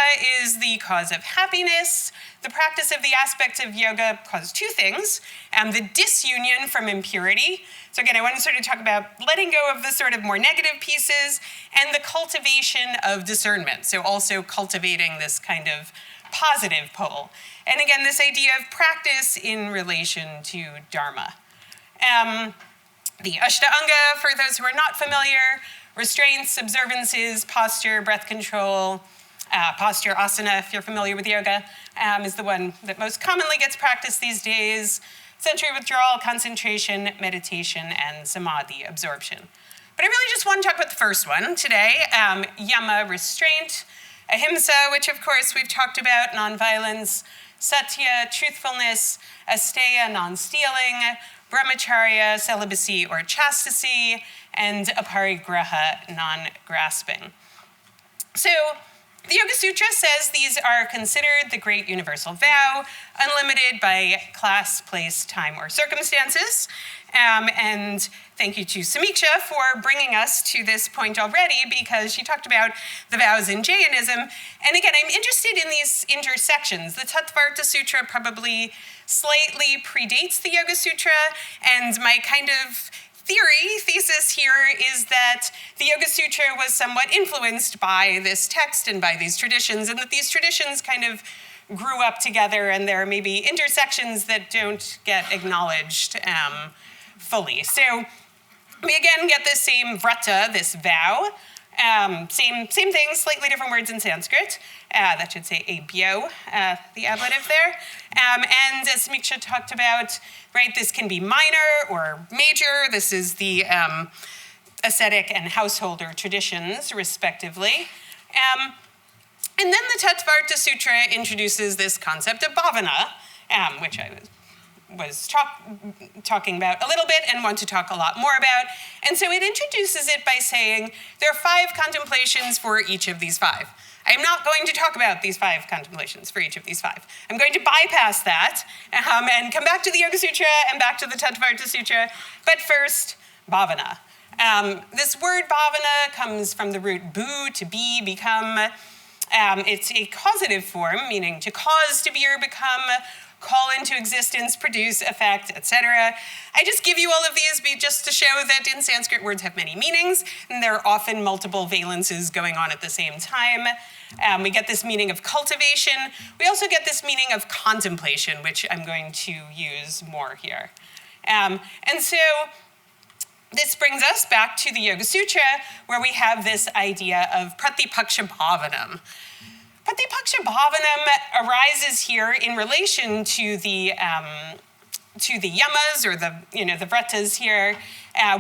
is the cause of happiness. The practice of the aspects of yoga cause 2 things, the disunion from impurity. So again, I want to sort of talk about letting go of the sort of more negative pieces, and the cultivation of discernment. So also cultivating this kind of positive pole. And again, this idea of practice in relation to Dharma. The Ashtanga, for those who are not familiar, restraints, observances, posture, breath control, posture, asana, if you're familiar with yoga, is the one that most commonly gets practiced these days. Sensory withdrawal, concentration, meditation, and samadhi, absorption. But I really just want to talk about the first one today, yama, restraint, ahimsa, which of course we've talked about, nonviolence, satya, truthfulness, asteya, non-stealing, brahmacharya, celibacy or chastity, and aparigraha, non-grasping. So the Yoga Sutra says these are considered the great universal vow, unlimited by class, place, time, or circumstances. And thank you to Samiksha for bringing us to this point already, because she talked about the vows in Jainism. And again, I'm interested in these intersections. The Tattvarta Sutra probably slightly predates the Yoga Sutra, and my kind of thesis here is that the Yoga Sutra was somewhat influenced by this text and by these traditions, and that these traditions kind of grew up together, and there are maybe intersections that don't get acknowledged fully. So we again get this same vrata, this vow, same thing, slightly different words in Sanskrit. That should say abyo, the ablative there. And as Samiksha talked about, right, this can be minor or major. This is the ascetic and householder traditions, respectively. And then the Tattvarta Sutra introduces this concept of bhavana, which I was talking about a little bit and want to talk a lot more about. And so it introduces it by saying there are 5 contemplations for each of these 5. I'm not going to talk about these 5 contemplations for each of these 5. I'm going to bypass that and come back to the Yoga Sutra and back to the Tattvarta Sutra. But first, bhavana. This word bhavana comes from the root bu, to be, become. It's a causative form, meaning to cause to be or become, call into existence, produce, affect, etc. I just give you all of these just to show that in Sanskrit words have many meanings, and there are often multiple valences going on at the same time. We get this meaning of cultivation. We also get this meaning of contemplation, which I'm going to use more here. And so this brings us back to the Yoga Sutra, where we have this idea of pratipaksha bhavanam. Pratipaksha bhavanam arises here in relation to the yamas, or the vratas here.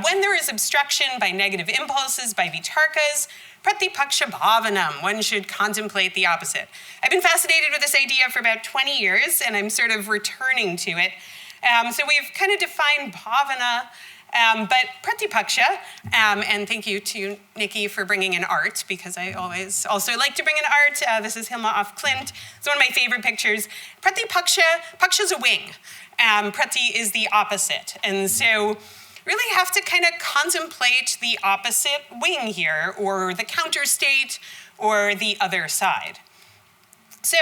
When there is obstruction by negative impulses, by vitarkas, pratipaksha bhavanam, one should contemplate the opposite. I've been fascinated with this idea for about 20 years, and I'm sort of returning to it. So we've kind of defined bhavana, but pratipaksha, and thank you to Nikki for bringing in art, because I always also like to bring in art. This is Hilma off Clint. It's one of my favorite pictures. Pratipaksha, paksha's a wing. Prati is the opposite. And so really have to kind of contemplate the opposite wing here, or the counter state, or the other side. So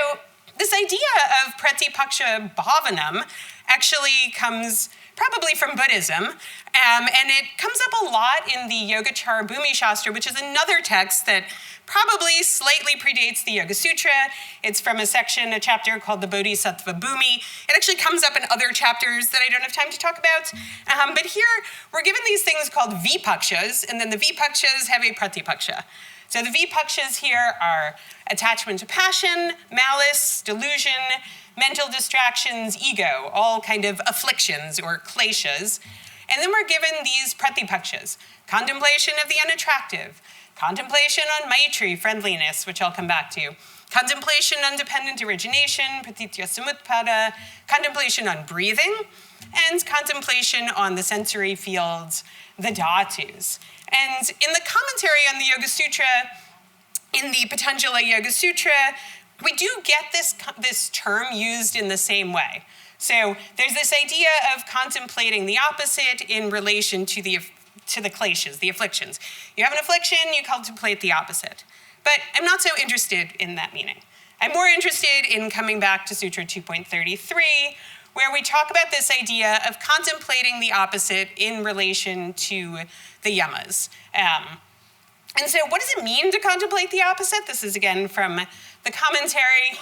this idea of pratipaksha bhavanam actually comes probably from Buddhism, and it comes up a lot in the Yogacara Bhumi Shastra, which is another text that probably slightly predates the Yoga Sutra. It's from a chapter called the Bodhisattva Bhumi. It actually comes up in other chapters that I don't have time to talk about. But here, we're given these things called vipakshas, and then the vipakshas have a pratipaksha. So the vipakshas here are attachment to passion, malice, delusion, mental distractions, ego, all kind of afflictions or kleshas. And then we're given these pratipakshas, contemplation of the unattractive, contemplation on maitri, friendliness, which I'll come back to, contemplation on dependent origination, pratitya samutpada, contemplation on breathing, and contemplation on the sensory fields, the dhatus. And in the commentary on the Yoga Sutra, in the Patanjali Yoga Sutra, we do get this term used in the same way. So there's this idea of contemplating the opposite in relation to the kleshas, the afflictions. You have an affliction, you contemplate the opposite. But I'm not so interested in that meaning. I'm more interested in coming back to Sutra 2.33, where we talk about this idea of contemplating the opposite in relation to the yamas. And so what does it mean to contemplate the opposite? This is again from the commentary.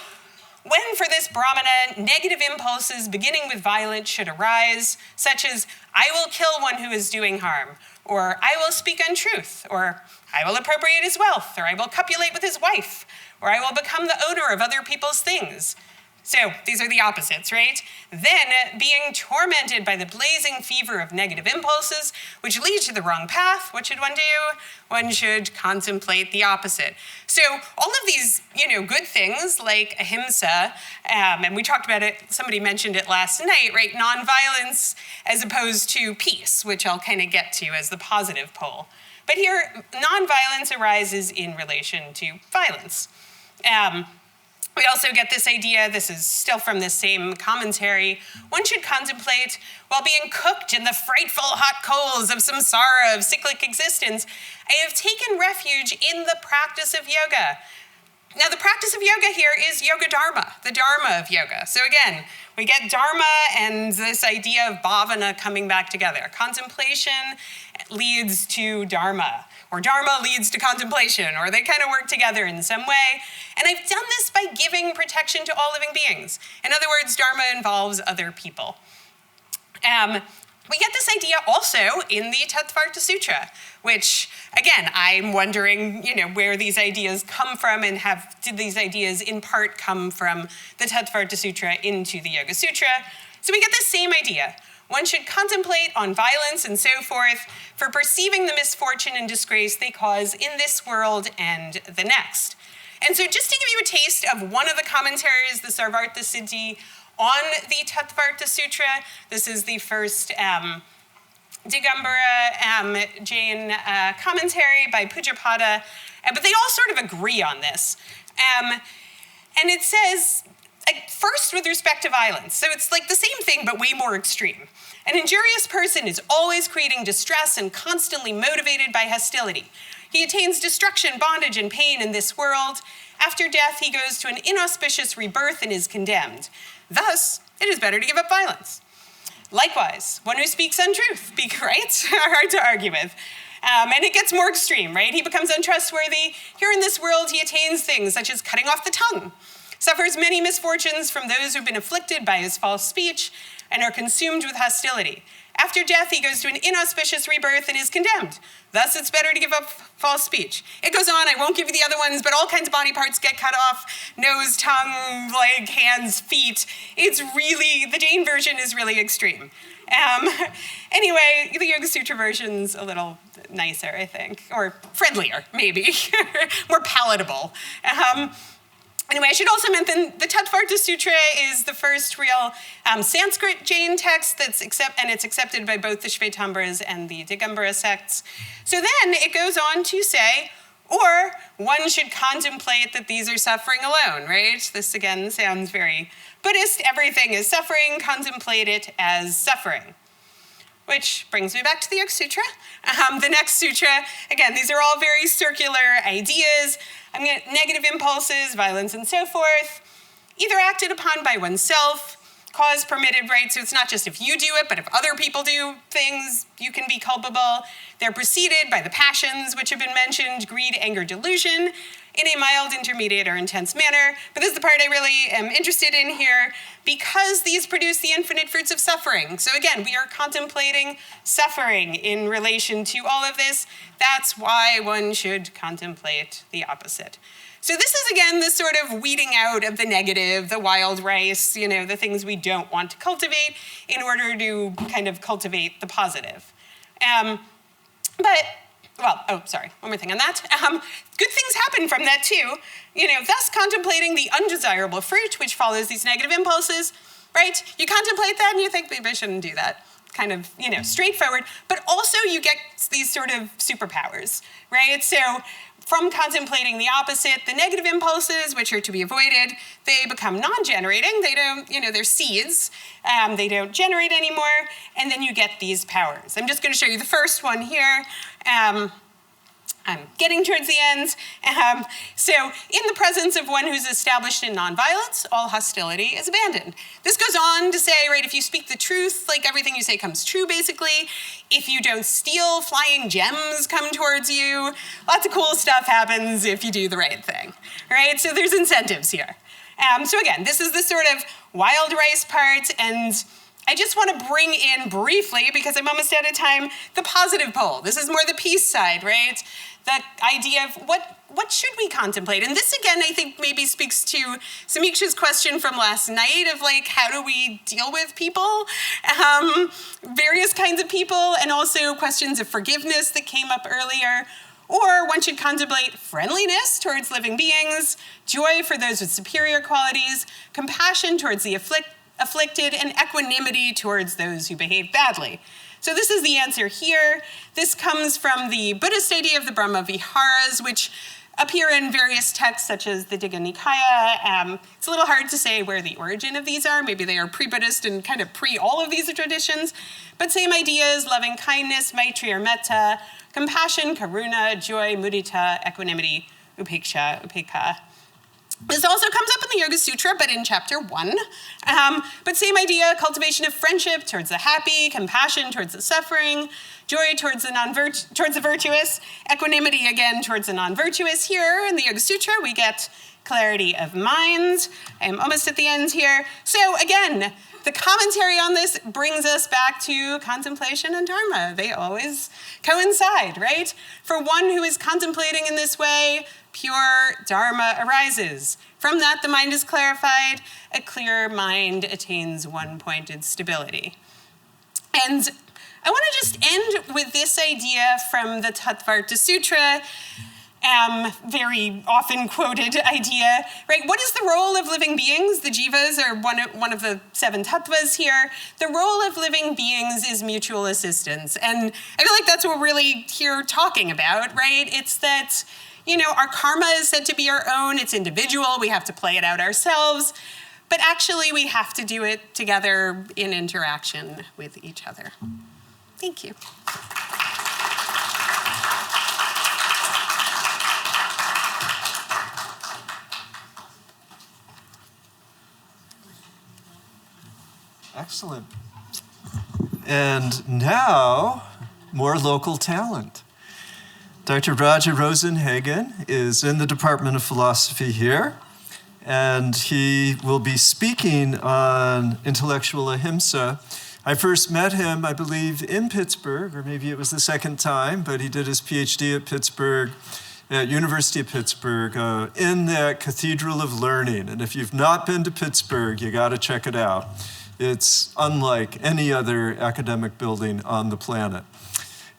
When for this Brahmana, negative impulses beginning with violence should arise, such as, I will kill one who is doing harm, or I will speak untruth, or I will appropriate his wealth, or I will copulate with his wife, or I will become the owner of other people's things. So these are the opposites, right? Then, being tormented by the blazing fever of negative impulses, which lead to the wrong path, what should one do? One should contemplate the opposite. So all of these, good things like ahimsa, and we talked about it, somebody mentioned it last night, right? Nonviolence as opposed to peace, which I'll kind of get to as the positive pole. But here, nonviolence arises in relation to violence. We also get this idea, this is still from this same commentary, one should contemplate, while being cooked in the frightful hot coals of samsara, of cyclic existence, I have taken refuge in the practice of yoga. Now, the practice of yoga here is yoga dharma, the dharma of yoga. So again, we get dharma and this idea of bhavana coming back together. Contemplation leads to dharma, or dharma leads to contemplation, or they kind of work together in some way. And I've done this by giving protection to all living beings. In other words, dharma involves other people. We get this idea also in the Tattvarta Sutra, which, again, I'm wondering, where these ideas come from, and did these ideas in part come from the Tattvarta Sutra into the Yoga Sutra? So we get this same idea. One should contemplate on violence and so forth for perceiving the misfortune and disgrace they cause in this world and the next. And so just to give you a taste of one of the commentaries, the Sarvarta Siddhi, on the Tattvarta Sutra, this is the first Digambara Jain commentary by Pujapada, but they all sort of agree on this. And it says, first with respect to violence, so it's like the same thing but way more extreme. An injurious person is always creating distress and constantly motivated by hostility. He attains destruction, bondage, and pain in this world. After death, he goes to an inauspicious rebirth and is condemned. Thus, it is better to give up violence. Likewise, one who speaks untruth, right? Hard to argue with. And it gets more extreme, right? He becomes untrustworthy. Here in this world, he attains things such as cutting off the tongue, suffers many misfortunes from those who've been afflicted by his false speech, and are consumed with hostility. After death, he goes to an inauspicious rebirth and is condemned. Thus, it's better to give up false speech. It goes on, I won't give you the other ones, but all kinds of body parts get cut off, nose, tongue, leg, hands, feet. It's really, the Jain version is really extreme. Anyway, the Yoga Sutra version's a little nicer, I think, or friendlier, maybe, more palatable. Anyway, I should also mention the Tattvarta Sutra is the first real Sanskrit Jain text it's accepted by both the Shvetambaras and the Digambara sects. So then it goes on to say, or one should contemplate that these are suffering alone, right? This again sounds very Buddhist. Everything is suffering, contemplate it as suffering. Which brings me back to the Yoga Sutra. The next sutra, again, these are all very circular ideas. I'm going to negative impulses, violence, and so forth, either acted upon by oneself, cause permitted, right? So it's not just if you do it, but if other people do things, you can be culpable. They're preceded by the passions, which have been mentioned, greed, anger, delusion, in a mild, intermediate, or intense manner. But this is the part I really am interested in here, because these produce the infinite fruits of suffering. So again, we are contemplating suffering in relation to all of this. That's why one should contemplate the opposite. So this is, again, this sort of weeding out of the negative, the wild rice, the things we don't want to cultivate in order to kind of cultivate the positive. One more thing on that. Good things happen from that too. Thus contemplating the undesirable fruit, which follows these negative impulses, right? You contemplate that and you think, maybe I shouldn't do that. Kind of, straightforward. But also you get these sort of superpowers, right? So from contemplating the opposite, the negative impulses, which are to be avoided, they become non-generating. They don't, they're seeds. They don't generate anymore. And then you get these powers. I'm just going to show you the first one here. I'm getting towards the end. So in the presence of one who's established in nonviolence, all hostility is abandoned. This goes on to say, right, if you speak the truth, like everything you say comes true, basically. If you don't steal, flying gems come towards you. Lots of cool stuff happens if you do the right thing, right? So there's incentives here. So again, this is the sort of wild rice part, and I just want to bring in briefly, because I'm almost out of time, the positive pole. This is more the peace side, right? The idea of what should we contemplate? And this, again, I think maybe speaks to Samiksha's question from last night of, like, how do we deal with people? Various kinds of people, and also questions of forgiveness that came up earlier. Or one should contemplate friendliness towards living beings, joy for those with superior qualities, compassion towards the afflicted, and equanimity towards those who behave badly. So this is the answer here. This comes from the Buddhist idea of the Brahma Viharas, which appear in various texts such as the Digha Nikaya. It's a little hard to say where the origin of these are. Maybe they are pre-Buddhist and kind of pre all of these traditions. But same ideas: loving kindness, maitri or metta, compassion, karuna, joy, mudita, equanimity, upekkha. This also comes up in the Yoga Sutra, but in chapter 1. But same idea: cultivation of friendship towards the happy, compassion towards the suffering, joy towards the virtuous, equanimity again towards the non-virtuous. Here in the Yoga Sutra, we get clarity of mind. I'm almost at the end here. So again, the commentary on this brings us back to contemplation and Dharma. They always coincide, right? For one who is contemplating in this way, pure Dharma arises. From that, the mind is clarified. A clear mind attains one-pointed stability. And I want to just end with this idea from the Tattvarta Sutra. very often quoted idea, right? What is the role of living beings? The jivas are one of the 7 tattvas here. The role of living beings is mutual assistance. And I feel like that's what we're really here talking about, right? It's that, our karma is said to be our own. It's individual. We have to play it out ourselves. But actually, we have to do it together in interaction with each other. Thank you. Excellent. And now, more local talent. Dr. Raja Rosenhagen is in the Department of Philosophy here, and he will be speaking on intellectual ahimsa. I first met him, I believe, in Pittsburgh, or maybe it was the second time, but he did his PhD at Pittsburgh, at University of Pittsburgh, in that Cathedral of Learning. And if you've not been to Pittsburgh, you got to check it out. It's unlike any other academic building on the planet.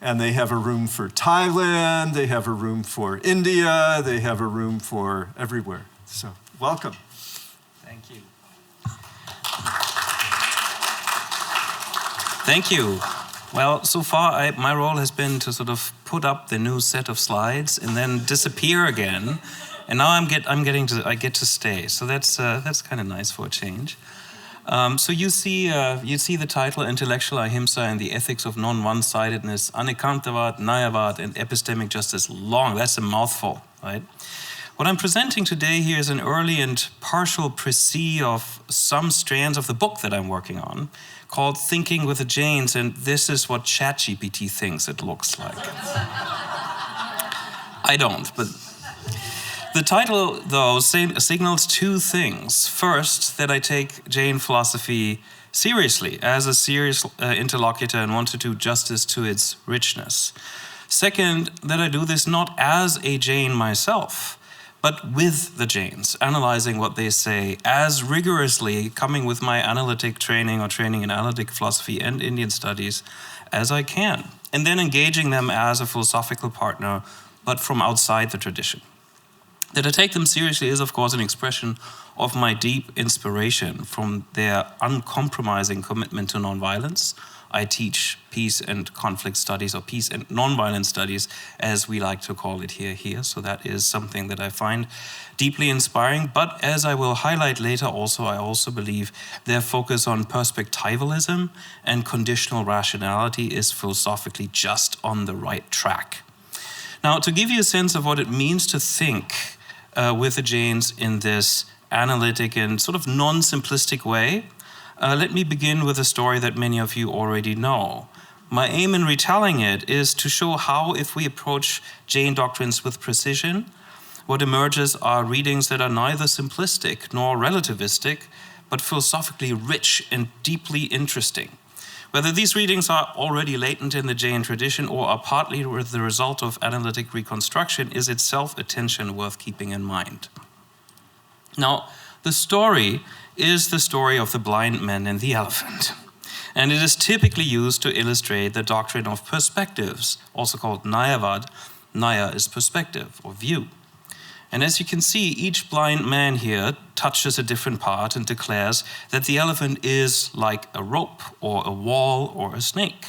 And they have a room for Thailand, they have a room for India, they have a room for everywhere. So, welcome. Thank you. Thank you. Well, so far my role has been to sort of put up the new set of slides and then disappear again. And now I get to stay. So that's kind of nice for a change. So you see the title Intellectual Ahimsa and the Ethics of Non-One-Sidedness, Anikantavad, Nayavad, and Epistemic Justice. Long, that's a mouthful, right? What I'm presenting today here is an early and partial précis of some strands of the book that I'm working on, called Thinking with the Jains, and this is what ChatGPT thinks it looks like. I don't, but the title, though, signals 2 things. First, that I take Jain philosophy seriously as a serious interlocutor and want to do justice to its richness. Second, that I do this not as a Jain myself, but with the Jains, analyzing what they say as rigorously, coming with my analytic training or training in analytic philosophy and Indian studies as I can, and then engaging them as a philosophical partner, but from outside the tradition. That I take them seriously is, of course, an expression of my deep inspiration from their uncompromising commitment to nonviolence. I teach peace and conflict studies, or peace and nonviolent studies, as we like to call it here. So that is something that I find deeply inspiring. But as I will highlight later also, I also believe their focus on perspectivalism and conditional rationality is philosophically just on the right track. Now, to give you a sense of what it means to think with the Jains in this analytic and sort of non-simplistic way, let me begin with a story that many of you already know. My aim in retelling it is to show how, if we approach Jain doctrines with precision, what emerges are readings that are neither simplistic nor relativistic, but philosophically rich and deeply interesting. Whether these readings are already latent in the Jain tradition or are partly the result of analytic reconstruction is itself a tension worth keeping in mind. Now, the story is the story of the blind man and the elephant. And it is typically used to illustrate the doctrine of perspectives, also called Nayavad. Naya is perspective or view. And as you can see, each blind man here touches a different part and declares that the elephant is like a rope or a wall or a snake.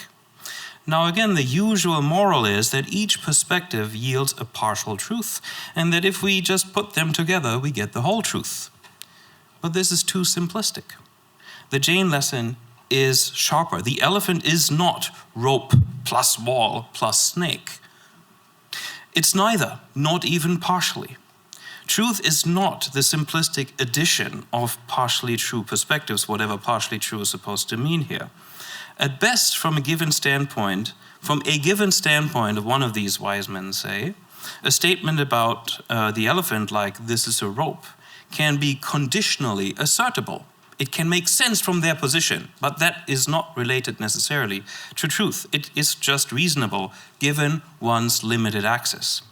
Now again, the usual moral is that each perspective yields a partial truth, and that if we just put them together, we get the whole truth. But this is too simplistic. The Jain lesson is sharper. The elephant is not rope plus wall plus snake. It's neither, not even partially. Truth is not the simplistic addition of partially true perspectives, whatever partially true is supposed to mean here. At best, from a given standpoint of one of these wise men, say, a statement about the elephant like this is a rope can be conditionally assertable. It can make sense from their position, but that is not related necessarily to truth. It is just reasonable given one's limited access.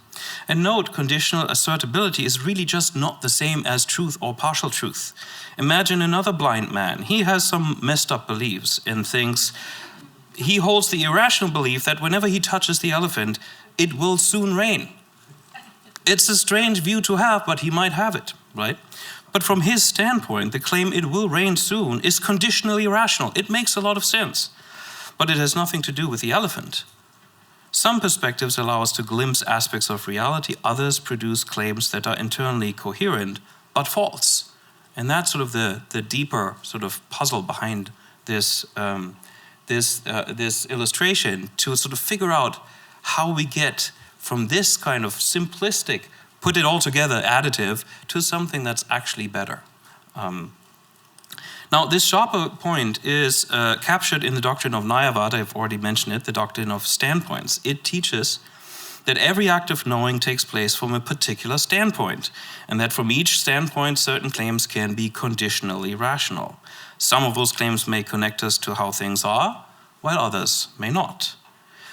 And note, conditional assertability is really just not the same as truth or partial truth. Imagine another blind man. He has some messed up beliefs and thinks, he holds the irrational belief that whenever he touches the elephant, it will soon rain. It's a strange view to have, but he might have it, right? But from his standpoint, the claim "it will rain soon" is conditionally rational. It makes a lot of sense, but it has nothing to do with the elephant. Some perspectives allow us to glimpse aspects of reality. Others produce claims that are internally coherent, but false. And that's sort of the deeper sort of puzzle behind this, this illustration, to sort of figure out how we get from this kind of simplistic, put it all together additive, to something that's actually better. Now, this sharper point is captured in the doctrine of Mayavada. I've already mentioned it, the doctrine of standpoints. It teaches that every act of knowing takes place from a particular standpoint, and that from each standpoint, certain claims can be conditionally rational. Some of those claims may connect us to how things are, while others may not.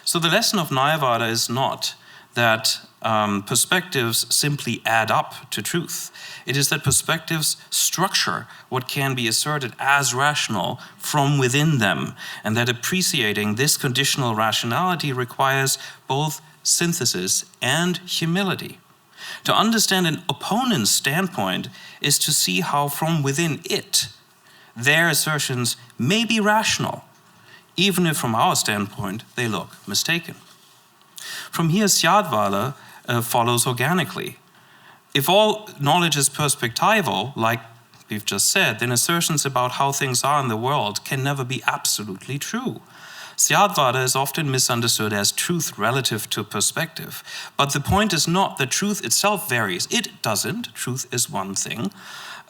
So the lesson of Mayavada is not that perspectives simply add up to truth. It is that perspectives structure what can be asserted as rational from within them, and that appreciating this conditional rationality requires both synthesis and humility. To understand an opponent's standpoint is to see how from within it, their assertions may be rational, even if from our standpoint they look mistaken. From here, Syadvala follows organically. If all knowledge is perspectival, like we've just said, then assertions about how things are in the world can never be absolutely true. Syadvada is often misunderstood as truth relative to perspective. But the point is not that truth itself varies. It doesn't. Truth is one thing.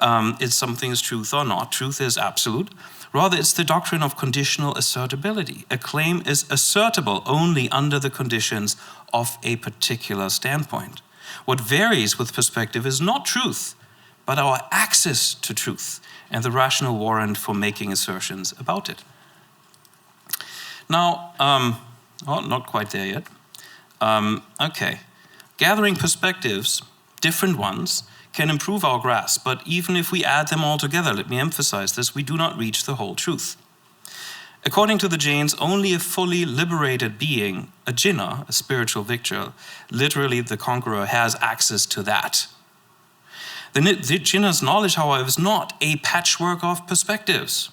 It's something is truth or not. Truth is absolute. Rather, it's the doctrine of conditional assertability. A claim is assertable only under the conditions of a particular standpoint. What varies with perspective is not truth, but our access to truth and the rational warrant for making assertions about it. Now, not quite there yet. Okay. Gathering perspectives, different ones, can improve our grasp, but even if we add them all together, let me emphasize this, we do not reach the whole truth. According to the Jains, only a fully liberated being, a jinnah, a spiritual victor, literally the conqueror, has access to that. The jinnah's knowledge, however, is not a patchwork of perspectives,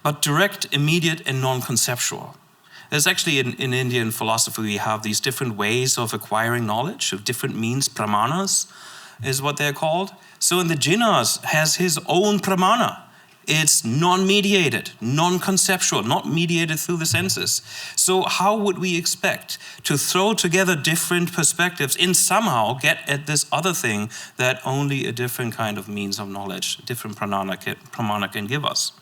but direct, immediate, and non-conceptual. There's actually, in Indian philosophy, we have these different ways of acquiring knowledge, of different means, pramanas is what they're called. So in the jinnahs has his own pramana. It's non-mediated, non-conceptual, not mediated through the senses. So how would we expect to throw together different perspectives and somehow get at this other thing that only a different kind of means of knowledge, different pramana can give us?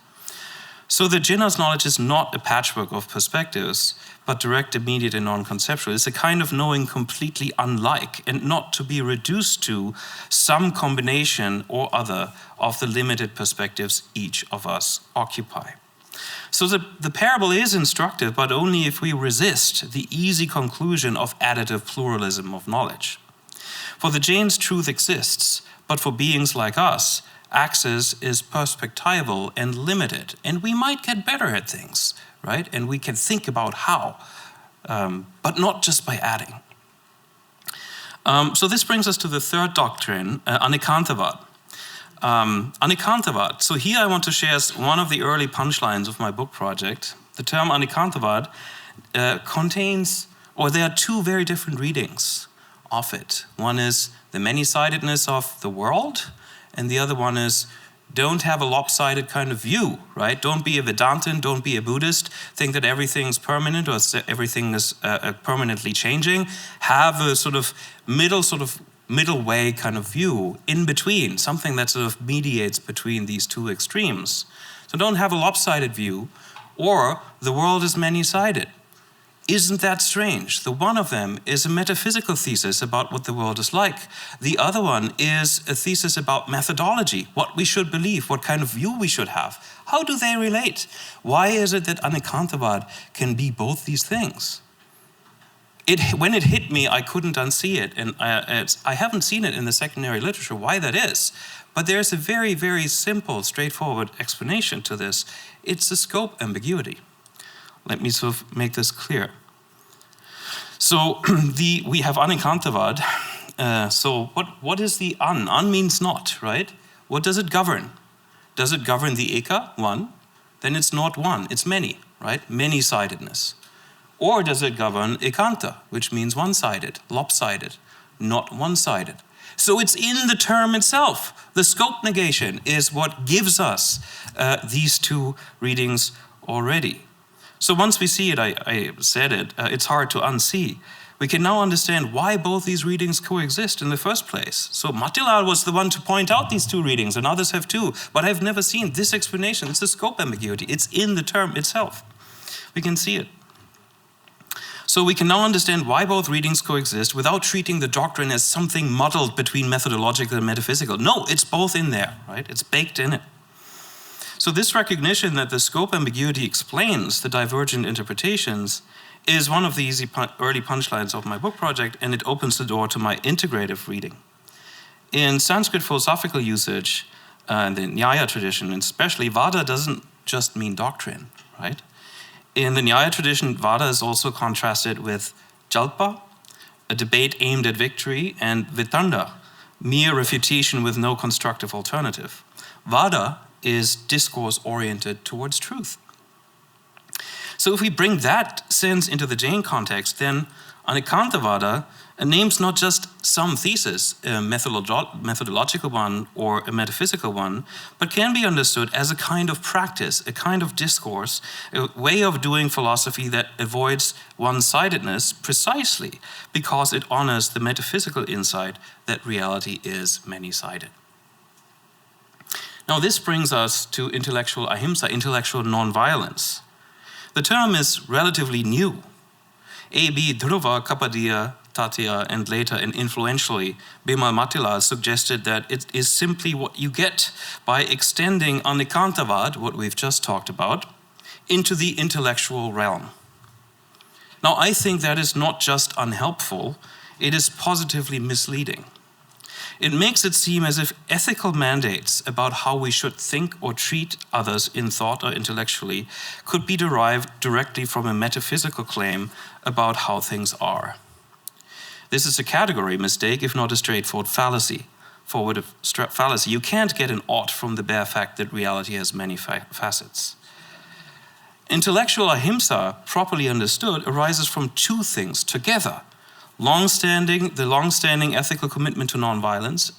So the jinnah's knowledge is not a patchwork of perspectives, but direct, immediate, and non-conceptual. It's a kind of knowing completely unlike and not to be reduced to some combination or other of the limited perspectives each of us occupy. So the parable is instructive, but only if we resist the easy conclusion of additive pluralism of knowledge. For the Jains, truth exists, but for beings like us, access is perspectival and limited, and we might get better at things, right? And we can think about how, but not just by adding. So this brings us to the third doctrine, Anikantavad. Anikantavad. So here I want to share one of the early punchlines of my book project. The term Anikantavad contains, or there are two very different readings of it. One is the many-sidedness of the world, and the other one is don't have a lopsided kind of view, right? Don't be a Vedantin, don't be a Buddhist, think that everything's permanent or everything is permanently changing. Have a sort of middle way kind of view in between, something that sort of mediates between these two extremes. So don't have a lopsided view, or the world is many-sided. Isn't that strange? The one of them is a metaphysical thesis about what the world is like. The other one is a thesis about methodology, what we should believe, what kind of view we should have. How do they relate? Why is it that Anikantavad can be both these things? When it hit me, I couldn't unsee it, and I haven't seen it in the secondary literature, why that is. But there's a very, very simple, straightforward explanation to this. It's a scope ambiguity. Let me sort of make this clear. So we have Anikantavad, So what is the an? An means not, right? What does it govern? Does it govern the eka, one? Then it's not one, it's many, right? Many-sidedness. Or does it govern ekanta, which means one-sided, lopsided, not one-sided? So it's in the term itself. The scope negation is what gives us these two readings already. So once we see it, I said it, it's hard to unsee. We can now understand why both these readings coexist in the first place. So Matilal was the one to point out these two readings, and others have too, but I've never seen this explanation. It's a scope ambiguity. It's in the term itself. We can see it. So we can now understand why both readings coexist without treating the doctrine as something muddled between methodological and metaphysical. No, it's both in there, right? It's baked in it. So this recognition that the scope ambiguity explains the divergent interpretations is one of the early punchlines of my book project, and it opens the door to my integrative reading. In Sanskrit philosophical usage, the Nyaya tradition, and especially Vada doesn't just mean doctrine, right? In the Nyaya tradition, Vada is also contrasted with Jalpa, a debate aimed at victory, and Vitanda, mere refutation with no constructive alternative. Vada is discourse oriented towards truth. So if we bring that sense into the Jain context, then Anekantavada names not just some thesis, a methodological one or a metaphysical one, but can be understood as a kind of practice, a kind of discourse, a way of doing philosophy that avoids one-sidedness precisely because it honors the metaphysical insight that reality is many-sided. Now this brings us to intellectual ahimsa, intellectual nonviolence. The term is relatively new. A.B. Dhruva, Kapadia, Tatya, and later and influentially Bimal Matilal suggested that it is simply what you get by extending Anekantavad, what we've just talked about, into the intellectual realm. Now I think that is not just unhelpful, it is positively misleading. It makes it seem as if ethical mandates about how we should think or treat others in thought or intellectually could be derived directly from a metaphysical claim about how things are. This is a category mistake, if not a straightforward fallacy. You can't get an ought from the bare fact that reality has many facets. Intellectual ahimsa, properly understood, arises from two things together. The long-standing ethical commitment to nonviolence,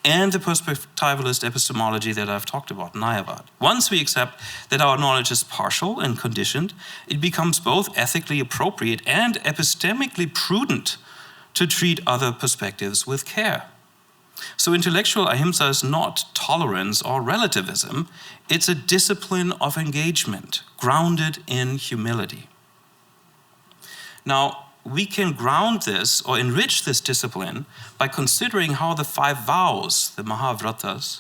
and the perspectivalist epistemology that I've talked about, Nyavad. Once we accept that our knowledge is partial and conditioned, it becomes both ethically appropriate and epistemically prudent to treat other perspectives with care. So intellectual ahimsa is not tolerance or relativism, it's a discipline of engagement, grounded in humility. Now, we can ground this or enrich this discipline by considering how the 5 vows, the Mahavratas,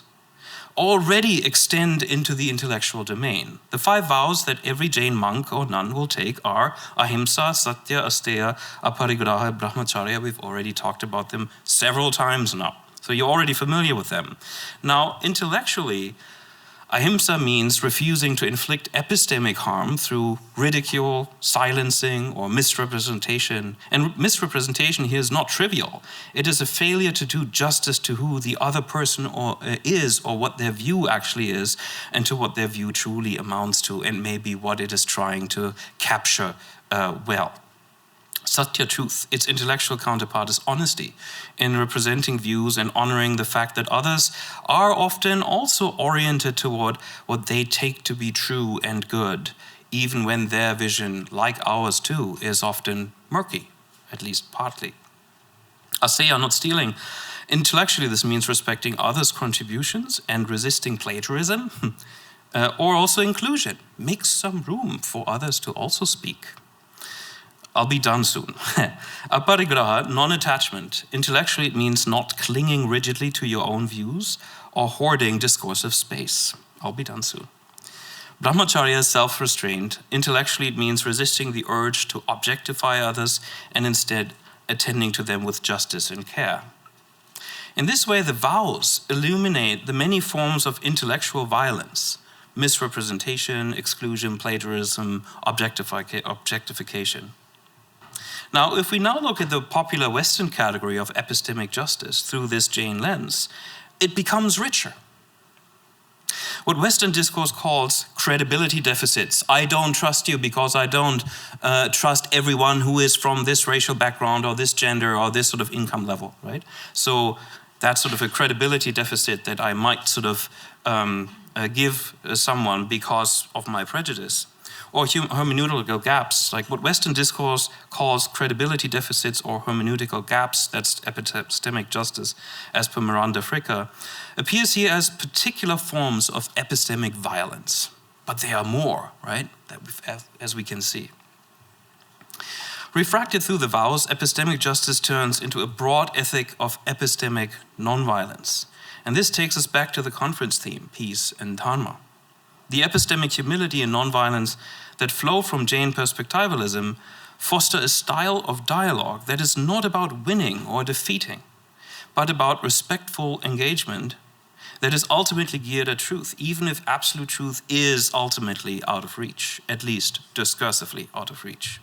already extend into the intellectual domain. The 5 vows that every Jain monk or nun will take are ahimsa, satya, asteya, aparigraha, brahmacharya. We've already talked about them several times now, so you're already familiar with them. Now, intellectually, ahimsa means refusing to inflict epistemic harm through ridicule, silencing, or misrepresentation. And misrepresentation here is not trivial. It is a failure to do justice to who the other person is, or what their view actually is, and to what their view truly amounts to, and maybe what it is trying to capture well. Satya, truth, its intellectual counterpart is honesty in representing views and honoring the fact that others are often also oriented toward what they take to be true and good, even when their vision, like ours too, is often murky, at least partly. Aseya, not stealing. Intellectually, this means respecting others' contributions and resisting plagiarism, or also inclusion. Make some room for others to also speak. I'll be done soon. Aparigraha, non-attachment. Intellectually, it means not clinging rigidly to your own views or hoarding discursive space. I'll be done soon. Brahmacharya is self-restraint. Intellectually, it means resisting the urge to objectify others and instead attending to them with justice and care. In this way, the vows illuminate the many forms of intellectual violence: misrepresentation, exclusion, plagiarism, objectification. Now, if we now look at the popular Western category of epistemic justice through this Jain lens, it becomes richer. What Western discourse calls credibility deficits. I don't trust you because I don't trust everyone who is from this racial background or this gender or this sort of income level, right? So that's sort of a credibility deficit that I might sort of give someone because of my prejudice. Or hermeneutical gaps, like what Western discourse calls credibility deficits or hermeneutical gaps, that's epistemic justice as per Miranda Fricker, appears here as particular forms of epistemic violence. But there are more, right, as we can see. Refracted through the vows, epistemic justice turns into a broad ethic of epistemic nonviolence. And this takes us back to the conference theme, peace and Dharma. The epistemic humility and nonviolence that flow from Jain perspectivalism foster a style of dialogue that is not about winning or defeating, but about respectful engagement that is ultimately geared at truth, even if absolute truth is ultimately out of reach, at least discursively out of reach.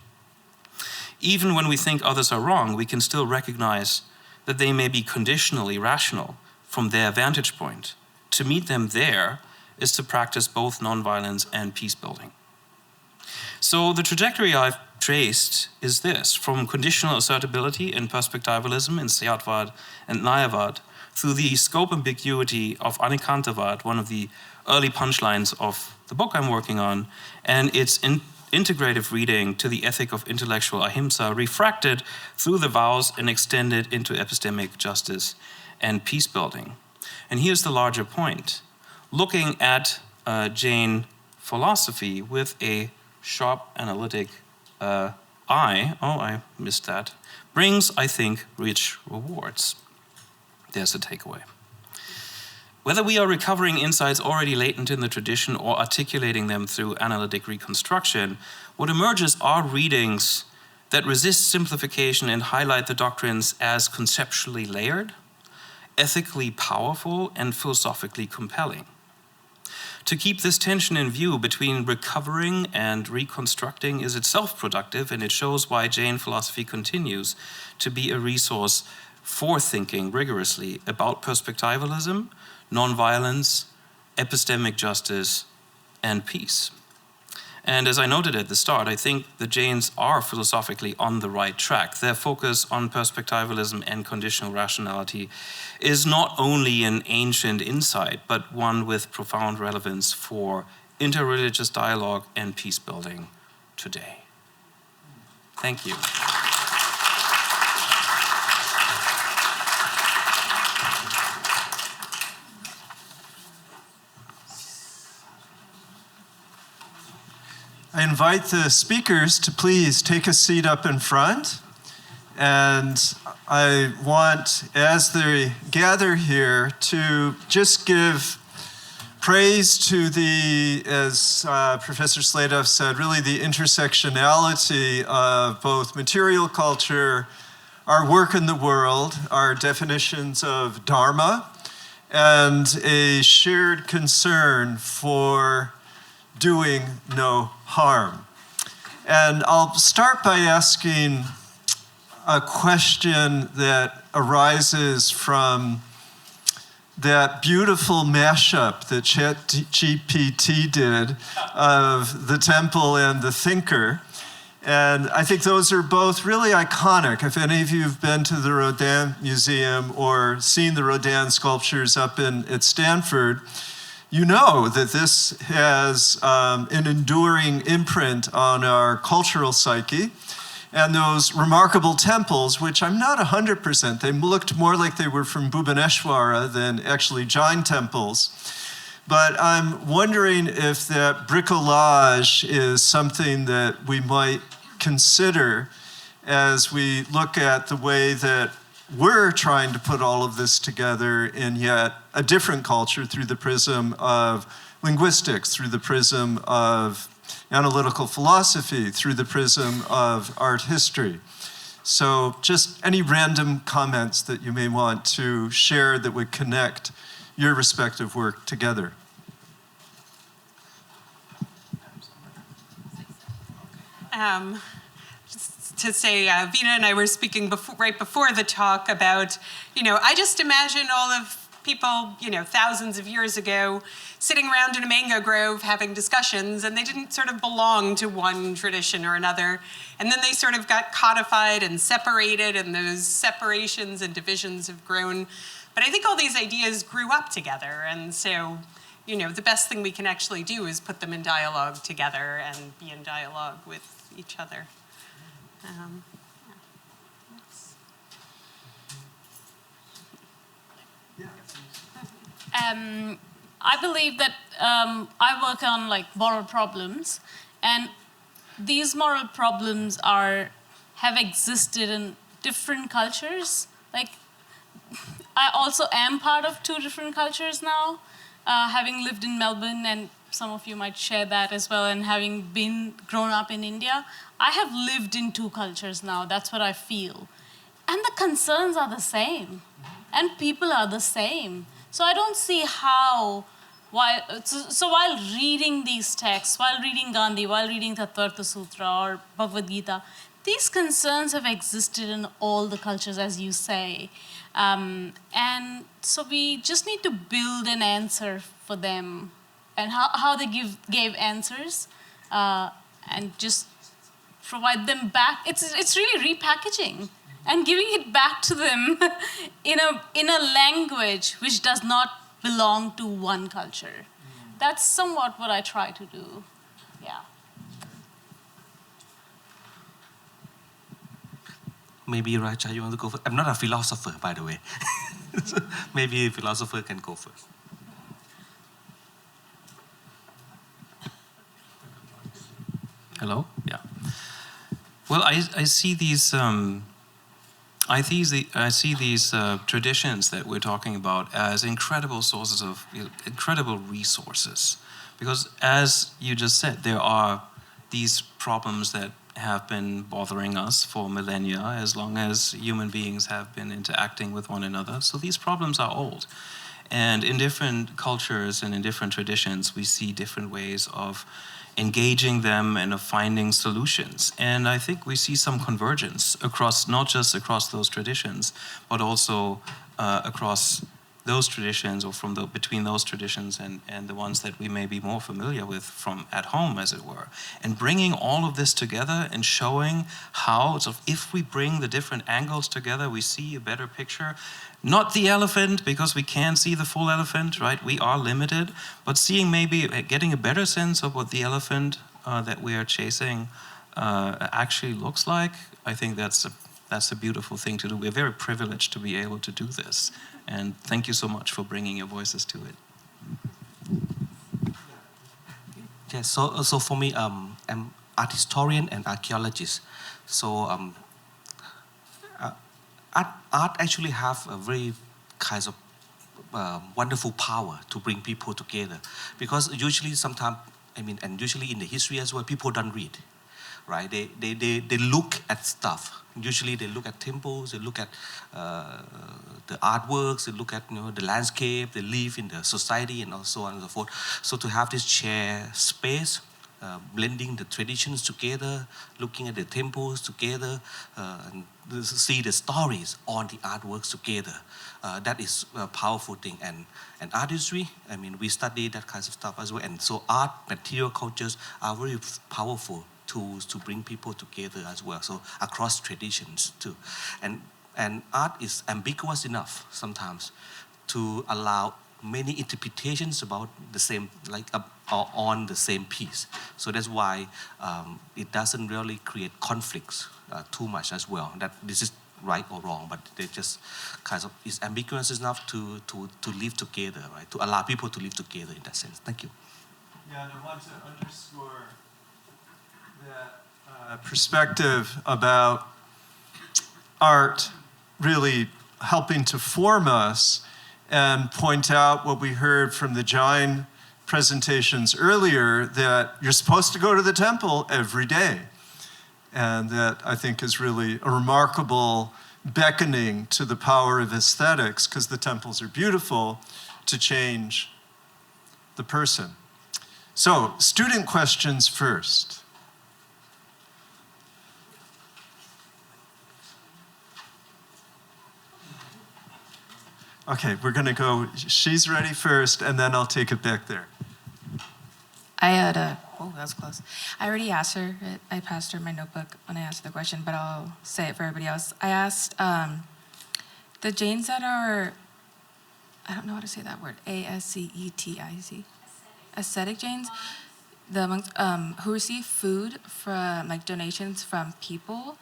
Even when we think others are wrong, we can still recognize that they may be conditionally rational from their vantage point. To meet them there is to practice both nonviolence and peace building. So the trajectory I've traced is this: from conditional assertability and perspectivalism in Syadvad and Nayavad, through the scope ambiguity of Anikantavad, one of the early punchlines of the book I'm working on, and its integrative reading to the ethic of intellectual ahimsa, refracted through the vows and extended into epistemic justice and peace building. And here's the larger point. Looking at Jain philosophy with a sharp analytic I missed that, brings, I think, rich rewards. There's a takeaway. Whether we are recovering insights already latent in the tradition or articulating them through analytic reconstruction, what emerges are readings that resist simplification and highlight the doctrines as conceptually layered, ethically powerful, and philosophically compelling. To keep this tension in view between recovering and reconstructing is itself productive, and it shows why Jain philosophy continues to be a resource for thinking rigorously about perspectivalism, nonviolence, epistemic justice, and peace. And as I noted at the start, I think the Jains are philosophically on the right track. Their focus on perspectivalism and conditional rationality is not only an ancient insight, but one with profound relevance for interreligious dialogue and peace building today. Thank you. I invite the speakers to please take a seat up in front. And I want, as they gather here, to just give praise to the, as Professor Sladov said, really the intersectionality of both material culture, our work in the world, our definitions of Dharma, and a shared concern for doing no harm. And I'll start by asking a question that arises from that beautiful mashup that ChatGPT did of the temple and the thinker. And I think those are both really iconic. If any of you have been to the Rodin Museum or seen the Rodin sculptures up at Stanford, you know that this has an enduring imprint on our cultural psyche. And those remarkable temples, which I'm not 100%, they looked more like they were from Bhubaneswara than actually Jain temples. But I'm wondering if that bricolage is something that we might consider as we look at the way that we're trying to put all of this together in yet a different culture through the prism of linguistics, through the prism of analytical philosophy, through the prism of art history. So just any random comments that you may want to share that would connect your respective work together. Just to say, Vina and I were speaking right before the talk about, I just imagine all of people, thousands of years ago, sitting around in a mango grove having discussions, and they didn't sort of belong to one tradition or another. And then they sort of got codified and separated, and those separations and divisions have grown. But I think all these ideas grew up together, and so, the best thing we can actually do is put them in dialogue together and be in dialogue with each other. I believe that I work on moral problems, and these moral problems have existed in different cultures. I also am part of 2 different cultures now, having lived in Melbourne, and some of you might share that as well, and having grown up in India. I have lived in 2 cultures now. That's what I feel. And the concerns are the same, and people are the same. So I don't see how, while reading these texts, while reading Gandhi, while reading Tattvartha Sutra or Bhagavad Gita, these concerns have existed in all the cultures, as you say. And so we just need to build an answer for them, and how they gave answers, and just provide them back. It's really repackaging and giving it back to them in a language which does not belong to one culture. That's somewhat what I try to do. Yeah. Maybe Raja, you want to go first? I'm not a philosopher, by the way. So maybe a philosopher can go first. Hello? Yeah. Well, I see these traditions that we're talking about as incredible sources of incredible resources, because as you just said, there are these problems that have been bothering us for millennia, as long as human beings have been interacting with one another. So these problems are old. And in different cultures and in different traditions, we see different ways of engaging them and of finding solutions. And I think we see some convergence across, not just across those traditions, but also across those traditions, or between those traditions and the ones that we may be more familiar with from at home, as it were. And bringing all of this together and showing how, so if we bring the different angles together, we see a better picture. Not the elephant, because we can't see the full elephant, right? We are limited, but getting a better sense of what the elephant that we are chasing actually looks like. I think that's a beautiful thing to do. We're very privileged to be able to do this. And thank you so much for bringing your voices to it. Yeah, so for me, I'm art historian and archaeologist. So art actually have a very kinds of wonderful power to bring people together, because usually and usually in the history as well, people don't read, right? They look at stuff. Usually they look at temples, they look at the artworks, they look at the landscape, they live in the society and so on and so forth. So to have this shared space, blending the traditions together, looking at the temples together, and see the stories on the artworks together, that is a powerful thing. And art history, we study that kind of stuff as well. And so art, material cultures are very powerful tools to bring people together as well, so across traditions too. And art is ambiguous enough sometimes to allow many interpretations about the same, on the same piece. So that's why it doesn't really create conflicts too much as well, that this is right or wrong, but they just is ambiguous enough to live together, right? To allow people to live together in that sense. Thank you. Yeah, and I want to underscore that perspective about art really helping to form us, and point out what we heard from the Jain presentations earlier, that you're supposed to go to the temple every day. And that I think is really a remarkable beckoning to the power of aesthetics, because the temples are beautiful, to change the person. So, student questions first. Okay, we're going to go. She's ready first, and then I'll take it back there. I had a, oh, that was close. I already asked her, I passed her my notebook when I asked the question, but I'll say it for everybody else. I asked the Jains that are, I don't know how to say that word, ascetic, ascetic Jains, the monks who receive food from, like, donations from people,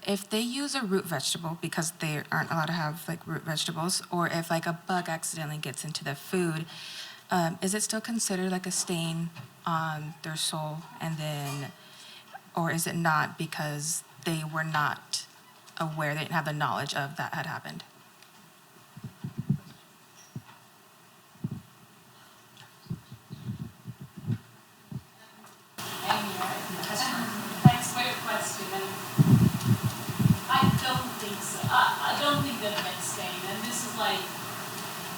if they use a root vegetable, because they aren't allowed to have, like, root vegetables, or if, like, a bug accidentally gets into the food, is it still considered like a stain on their soul, and then, or is it not because they were not aware, they didn't have the knowledge of that had happened? Thanks for your question. And I don't think so. I don't think they're a stain. And this is like,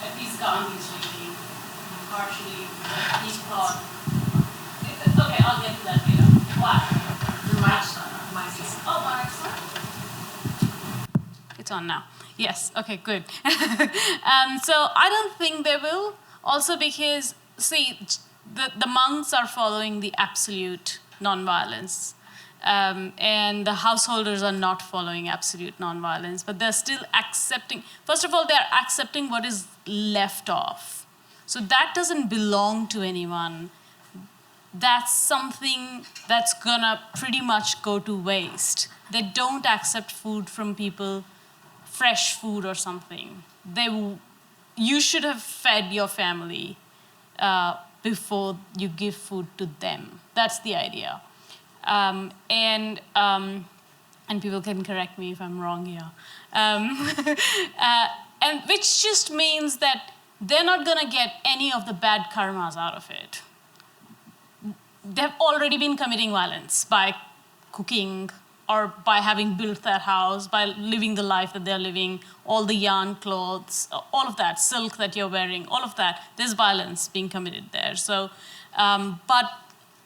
at least Gandhi's reading, partially, he thought, okay, I'll get to that later. Why? Oh, mic's on. It's on now. Yes, okay, good. So I don't think they will. Also because, see, the monks are following the absolute nonviolence. And the householders are not following absolute nonviolence, but they're still accepting. First of all, they're accepting what is left off. So that doesn't belong to anyone. That's something that's gonna pretty much go to waste. They don't accept food from people, fresh food or something. You should have fed your family before you give food to them. That's the idea. And people can correct me if I'm wrong here. And which just means that they're not gonna get any of the bad karmas out of it. They've already been committing violence by cooking or by having built that house, by living the life that they're living, all the yarn clothes, all of that, silk that you're wearing, all of that, there's violence being committed there. So, but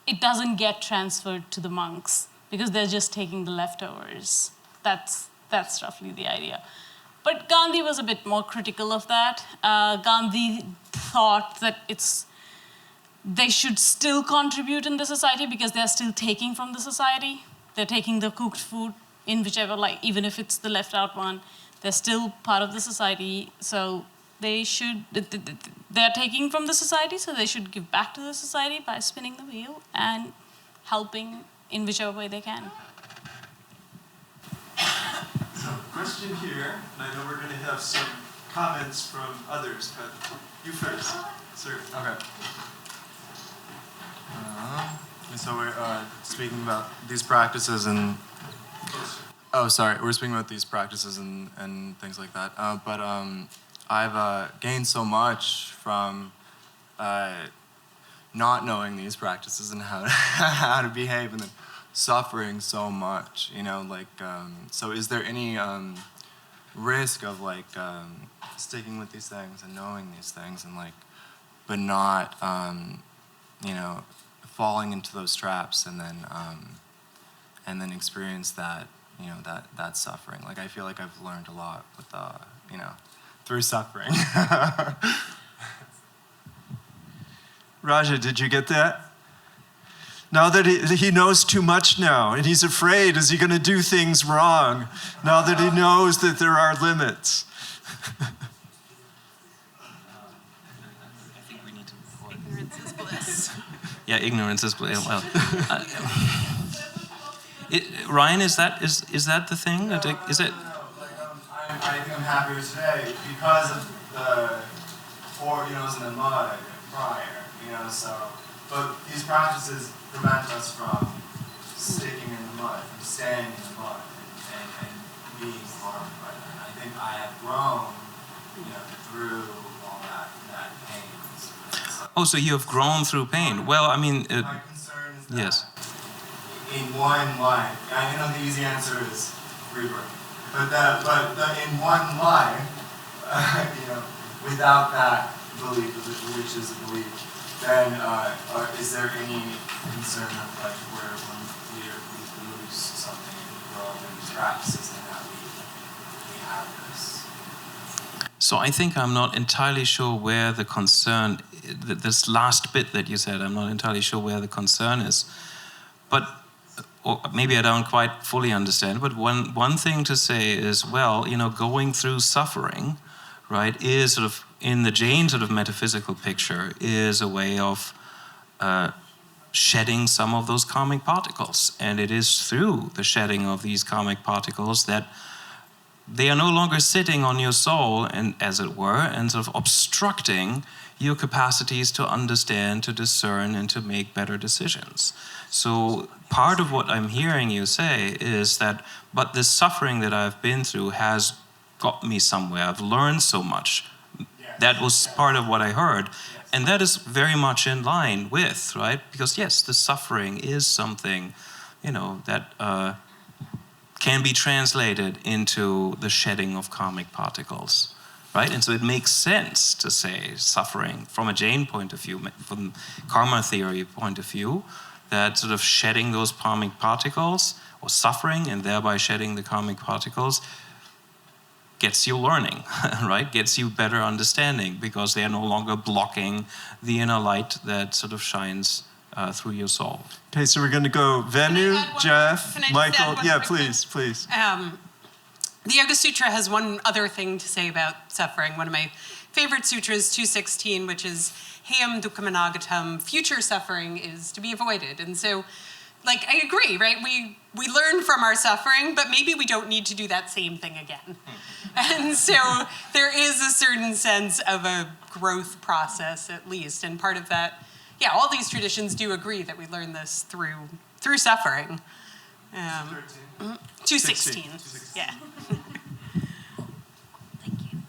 it doesn't get transferred to the monks because they're just taking the leftovers. That's roughly the idea. But Gandhi was a bit more critical of that. Gandhi thought that they should still contribute in the society because they're still taking from the society. They're taking the cooked food in whichever, like, even if it's the left out one, they're still part of the society. So they're taking from the society, so they should give back to the society by spinning the wheel and helping in whichever way they can. So, question here, and I know we're going to have some comments from others, but you first, sir. Okay. So we're speaking about these practices and... Oh, sorry. We're speaking about these practices and things like that. But I've gained so much from not knowing these practices and how to behave, and then suffering so much, you know, like, so is there any risk of, like, sticking with these things and knowing these things and, like, but not, you know, falling into those traps and then experience that, you know, that suffering? Like, I feel like I've learned a lot with, you know, through suffering. Raja, did you get that? Now that he knows too much now, and he's afraid, is he going to do things wrong? Now that he knows that there are limits. Ignorance is bliss. Yeah, ignorance is bliss. Well, Ryan, is that the thing? Is it? I think I'm happier today because of the 4 years in the mud prior, you know, so. But these practices prevent us from sticking in the mud, from staying in the mud, and being harmed by that. I think I have grown, you know, through all that pain. So, Oh, so you have grown through pain. Well, I mean, my concern is that yes. in one life, I know the easy answer is rebirth, but in one life, you know, without that belief, which is a belief, then is there any concern of, like, where when we lose something in the world and practices and that we have this? So I think I'm not entirely sure where the concern, this last bit that you said, I'm not entirely sure where the concern is. But, or maybe I don't quite fully understand, but one thing to say is, well, you know, going through suffering, right, is sort of, in the Jain sort of metaphysical picture, is a way of shedding some of those karmic particles. And it is through the shedding of these karmic particles that they are no longer sitting on your soul, and as it were, and sort of obstructing your capacities to understand, to discern, and to make better decisions. So part of what I'm hearing you say is that, but this suffering that I've been through has got me somewhere. I've learned so much. That was part of what I heard. And that is very much in line with, right? Because yes, the suffering is something, you know, that can be translated into the shedding of karmic particles, right? And so it makes sense to say suffering from a Jain point of view, from karma theory point of view, that sort of shedding those karmic particles, or suffering and thereby shedding the karmic particles, gets you learning, right? Gets you better understanding, because they are no longer blocking the inner light that sort of shines through your soul. Okay, so we're going to go Venu, Jeff, Michael. Yeah, please. The Yoga Sutra has one other thing to say about suffering. One of my favorite sutras, 216, which is Heyam Dukkhamanagatam, future suffering is to be avoided. And so, like, I agree, right? We learn from our suffering, but maybe we don't need to do that same thing again. And so there is a certain sense of a growth process, at least. And part of that, yeah, all these traditions do agree that we learn this through suffering. 216. Yeah. Thank you.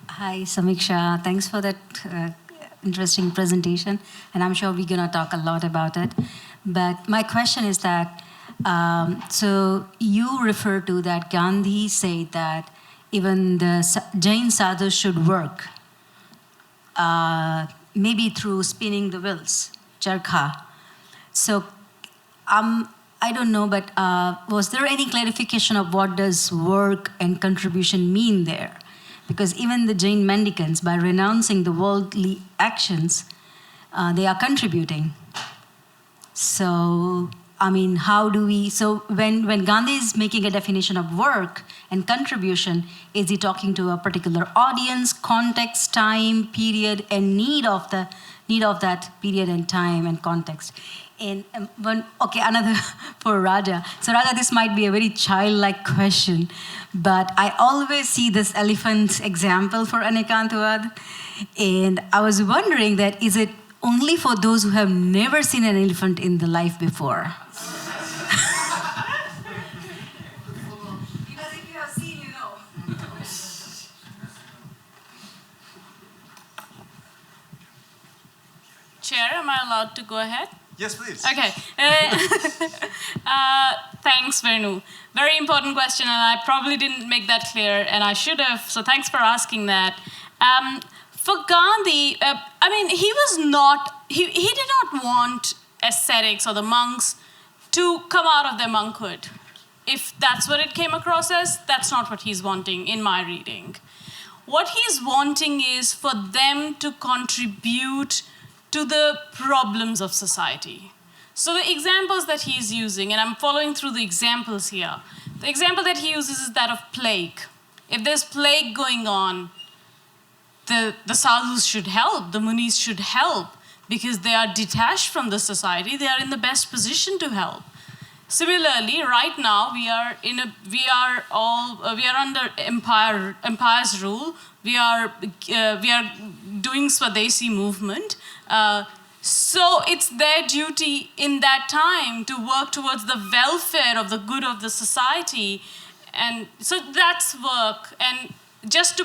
Hi, Samiksha. Thanks for that interesting presentation. And I'm sure we're going to talk a lot about it. But my question is that, so you refer to that Gandhi said that even the Jain sadhus should work, maybe through spinning the wheels, charkha. So I don't know, but was there any clarification of what does work and contribution mean there? Because even the Jain mendicants, by renouncing the worldly actions, they are contributing. So, I mean, how do we, so when Gandhi is making a definition of work and contribution, is he talking to a particular audience, context, time, period, and need of that period and time and context? And another for Raja. So Raja, this might be a very childlike question, but I always see this elephant example for Anekantavad, and I was wondering that is it only for those who have never seen an elephant in the life before? Because if you have seen, you know. Chair, am I allowed to go ahead? Yes, please. Okay. Thanks, Venu. Very important question, and I probably didn't make that clear, and I should have, so thanks for asking that. For Gandhi, I mean, he did not want ascetics or the monks to come out of their monkhood. If that's what it came across as, that's not what he's wanting in my reading. What he's wanting is for them to contribute to the problems of society. So the examples that he's using, and I'm following through the examples here, the example that he uses is that of plague. If there's plague going on, the sadhus should help, the munis should help, because they are detached from the society, they are in the best position to help. Similarly, right now we are under empire's rule. We are doing Swadeshi movement. So it's their duty in that time to work towards the welfare of the good of the society. And so that's work. And just to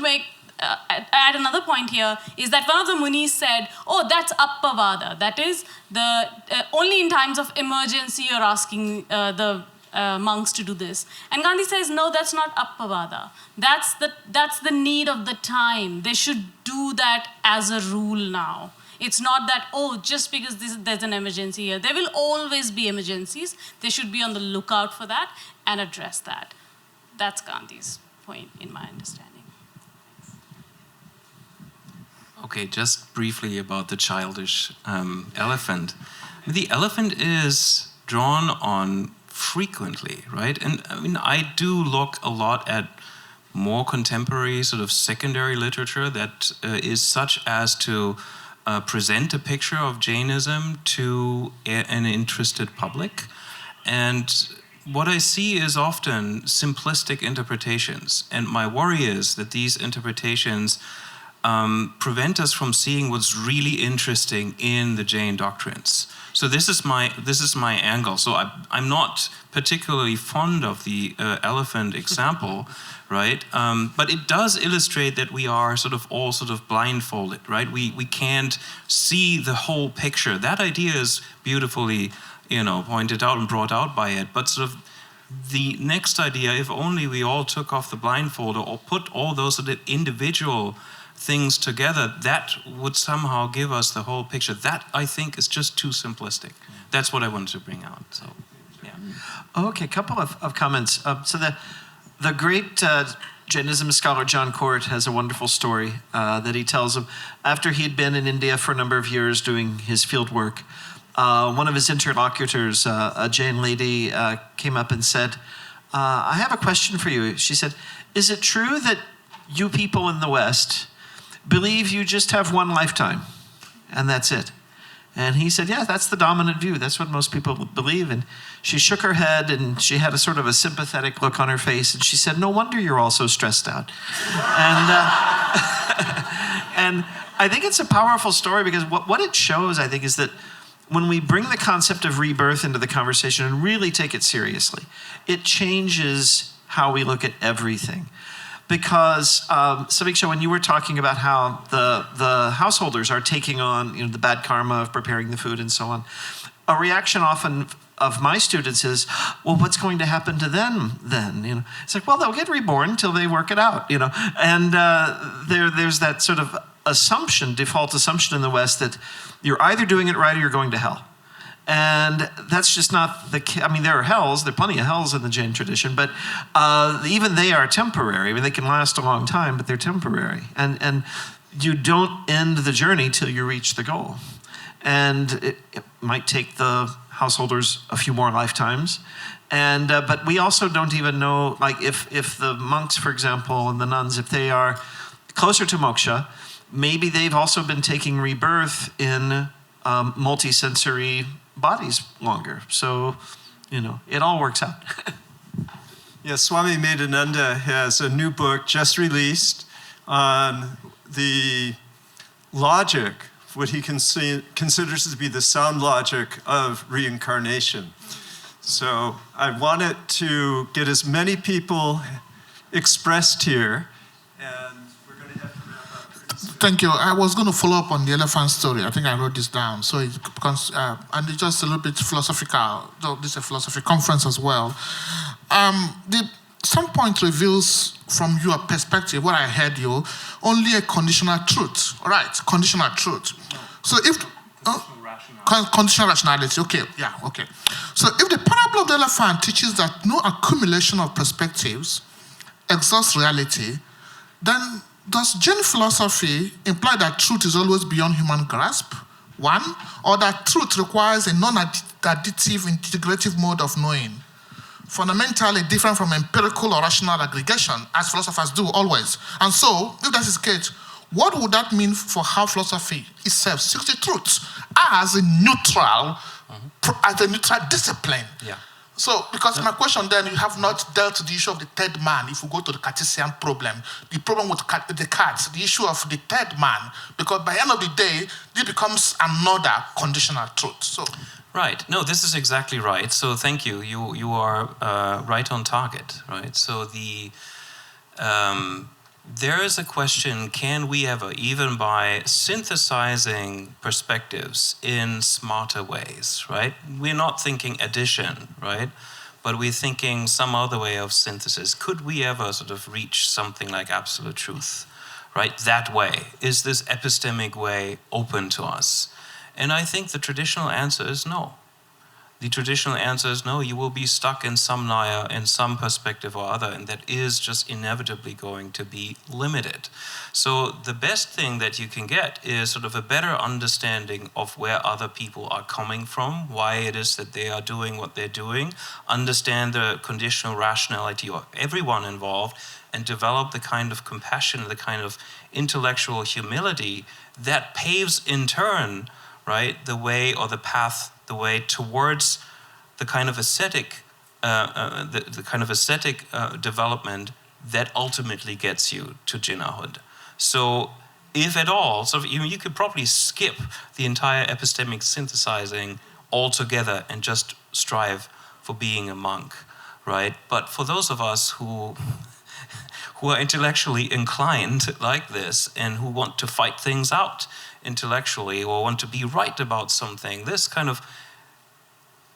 add another point here, is that one of the munis said, oh, that's appavada. That is, only in times of emergency you're asking the monks to do this. And Gandhi says, no, that's not appavada. That's the need of the time. They should do that as a rule now. It's not that, oh, just because there's an emergency here. There will always be emergencies. They should be on the lookout for that and address that. That's Gandhi's point, in my understanding. Okay, just briefly about the childish elephant. The elephant is drawn on frequently, right? And I mean, I do look a lot at more contemporary sort of secondary literature that is such as to present a picture of Jainism to an interested public. And what I see is often simplistic interpretations. And my worry is that these interpretations prevent us from seeing what's really interesting in the Jain doctrines. So this is my angle. So I'm not particularly fond of the elephant example, right? But it does illustrate that we are all blindfolded, right? We can't see the whole picture. That idea is beautifully, pointed out and brought out by it. But the next idea, if only we all took off the blindfold or put all those individual things together, that would somehow give us the whole picture. That, I think, is just too simplistic. That's what I wanted to bring out. So, yeah. Okay, a couple of comments. So the great Jainism scholar John Court has a wonderful story that he tells of after he had been in India for a number of years doing his field work. One of his interlocutors, a Jain lady, came up and said, I have a question for you. She said, is it true that you people in the West believe you just have one lifetime and that's it? And he said, yeah, that's the dominant view. That's what most people believe. And she shook her head and she had a sort of a sympathetic look on her face. And she said, no wonder you're all so stressed out. And I think it's a powerful story because what it shows, I think, is that when we bring the concept of rebirth into the conversation and really take it seriously, it changes how we look at everything. Because, Samiksha, when you were talking about how the householders are taking on the bad karma of preparing the food and so on, a reaction often of my students is, well, what's going to happen to them then? It's like, well, they'll get reborn until they work it out, And there's that sort of default assumption in the West that you're either doing it right or you're going to hell. And that's just not the case. I mean, there are plenty of hells in the Jain tradition, but even they are temporary. I mean, they can last a long time, but they're temporary. And you don't end the journey till you reach the goal. And it might take the householders a few more lifetimes. And but we also don't even know, like if the monks, for example, and the nuns, if they are closer to moksha, maybe they've also been taking rebirth in multi-sensory bodies longer. So, it all works out. Yeah, Swami Medananda has a new book just released on the logic, what he considers to be the sound logic of reincarnation. So I wanted to get as many people expressed here, and we're going to have to wrap up. Thank you. I was going to follow up on the elephant story. I think I wrote this down. So it becomes, and it's just a little bit philosophical. So this is a philosophy conference as well. Some point reveals from your perspective, what I heard you, only a conditional truth. All right, conditional truth. So if conditional rationality, okay, yeah, okay. So if the parable of the elephant teaches that no accumulation of perspectives exhausts reality, then does Jain philosophy imply that truth is always beyond human grasp? One, or that truth requires a non-additive, integrative mode of knowing, fundamentally different from empirical or rational aggregation, as philosophers do always. And so, if that is the case, what would that mean for how philosophy itself seeks the truth as a neutral, discipline? Yeah. So, because my question then, you have not dealt with the issue of the third man. If we go to the Cartesian problem, the problem with Descartes, the issue of the third man, because by the end of the day, this becomes another conditional truth. So, right. No, this is exactly right. So, thank you. You are right on target. Right. So there is a question: can we ever, even by synthesizing perspectives in smarter ways, right? We're not thinking addition, right? But we're thinking some other way of synthesis. Could we ever sort of reach something like absolute truth, right? That way. Is this epistemic way open to us? And I think the traditional answer is no. the traditional answer is no, you will be stuck in some layers, in some perspective or other, and that is just inevitably going to be limited. So the best thing that you can get is sort of a better understanding of where other people are coming from, why it is that they are doing what they're doing, understand the conditional rationality of everyone involved, and develop the kind of compassion, the kind of intellectual humility that paves in turn, right, the way or the path, the way towards the kind of ascetic, the kind of ascetic development that ultimately gets you to jinnahhood. So, if at all, so you could probably skip the entire epistemic synthesizing altogether and just strive for being a monk, right? But for those of us who are intellectually inclined like this and who want to fight things out intellectually or want to be right about something, this kind of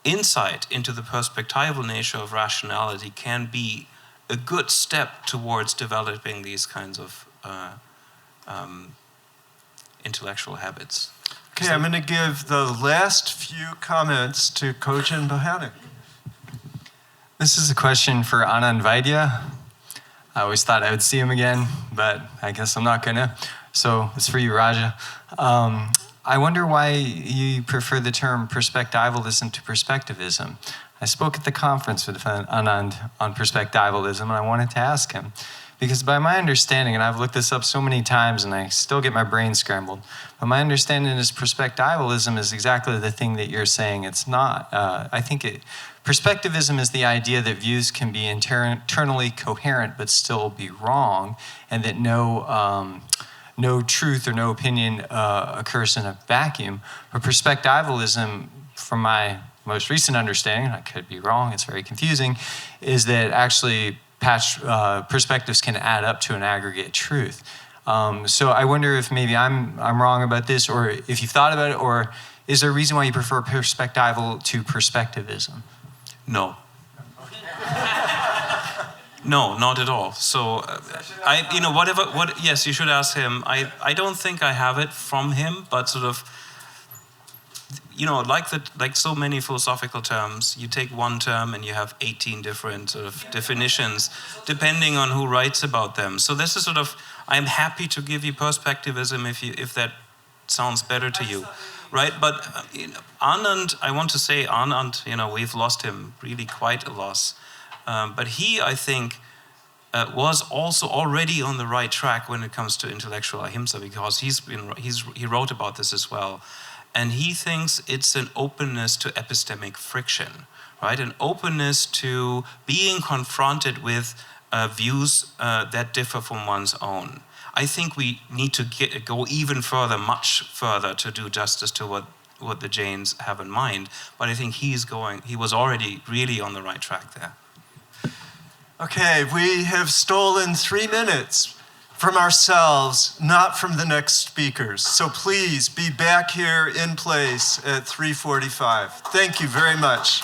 insight into the perspectival nature of rationality can be a good step towards developing these kinds of intellectual habits. Okay, I'm going to give the last few comments to Kojin Bohannon. This is a question for Anand Vaidya. I always thought I would see him again, but I guess I'm not gonna. So it's for you, Raja. I wonder why you prefer the term perspectivalism to perspectivism. I spoke at the conference with Anand on perspectivalism, and I wanted to ask him, because by my understanding, and I've looked this up so many times and I still get my brain scrambled, but my understanding is perspectivalism is exactly the thing that you're saying it's not. I think perspectivism is the idea that views can be internally coherent but still be wrong, and that no truth or no opinion occurs in a vacuum. But perspectivalism, from my most recent understanding, I could be wrong, it's very confusing, is that actually perspectives can add up to an aggregate truth. So I wonder if maybe I'm wrong about this, or if you've thought about it, or is there a reason why you prefer perspectival to perspectivism? No. No, not at all. So, yes, you should ask him. I don't think I have it from him, but sort of, like so many philosophical terms, you take one term and you have 18 different sort of definitions, depending on who writes about them. So this is sort of, I'm happy to give you perspectivism if that sounds better to you. Right, but Anand, I want to say Anand, we've lost him, really quite a loss. But he, I think, was also already on the right track when it comes to intellectual ahimsa, because he wrote about this as well. And he thinks it's an openness to epistemic friction, right? An openness to being confronted with views that differ from one's own. I think we need to go even further, much further, to do justice to what the Jains have in mind. But I think he was already really on the right track there. Okay, we have stolen 3 minutes from ourselves, not from the next speakers. So please be back here in place at 3:45. Thank you very much.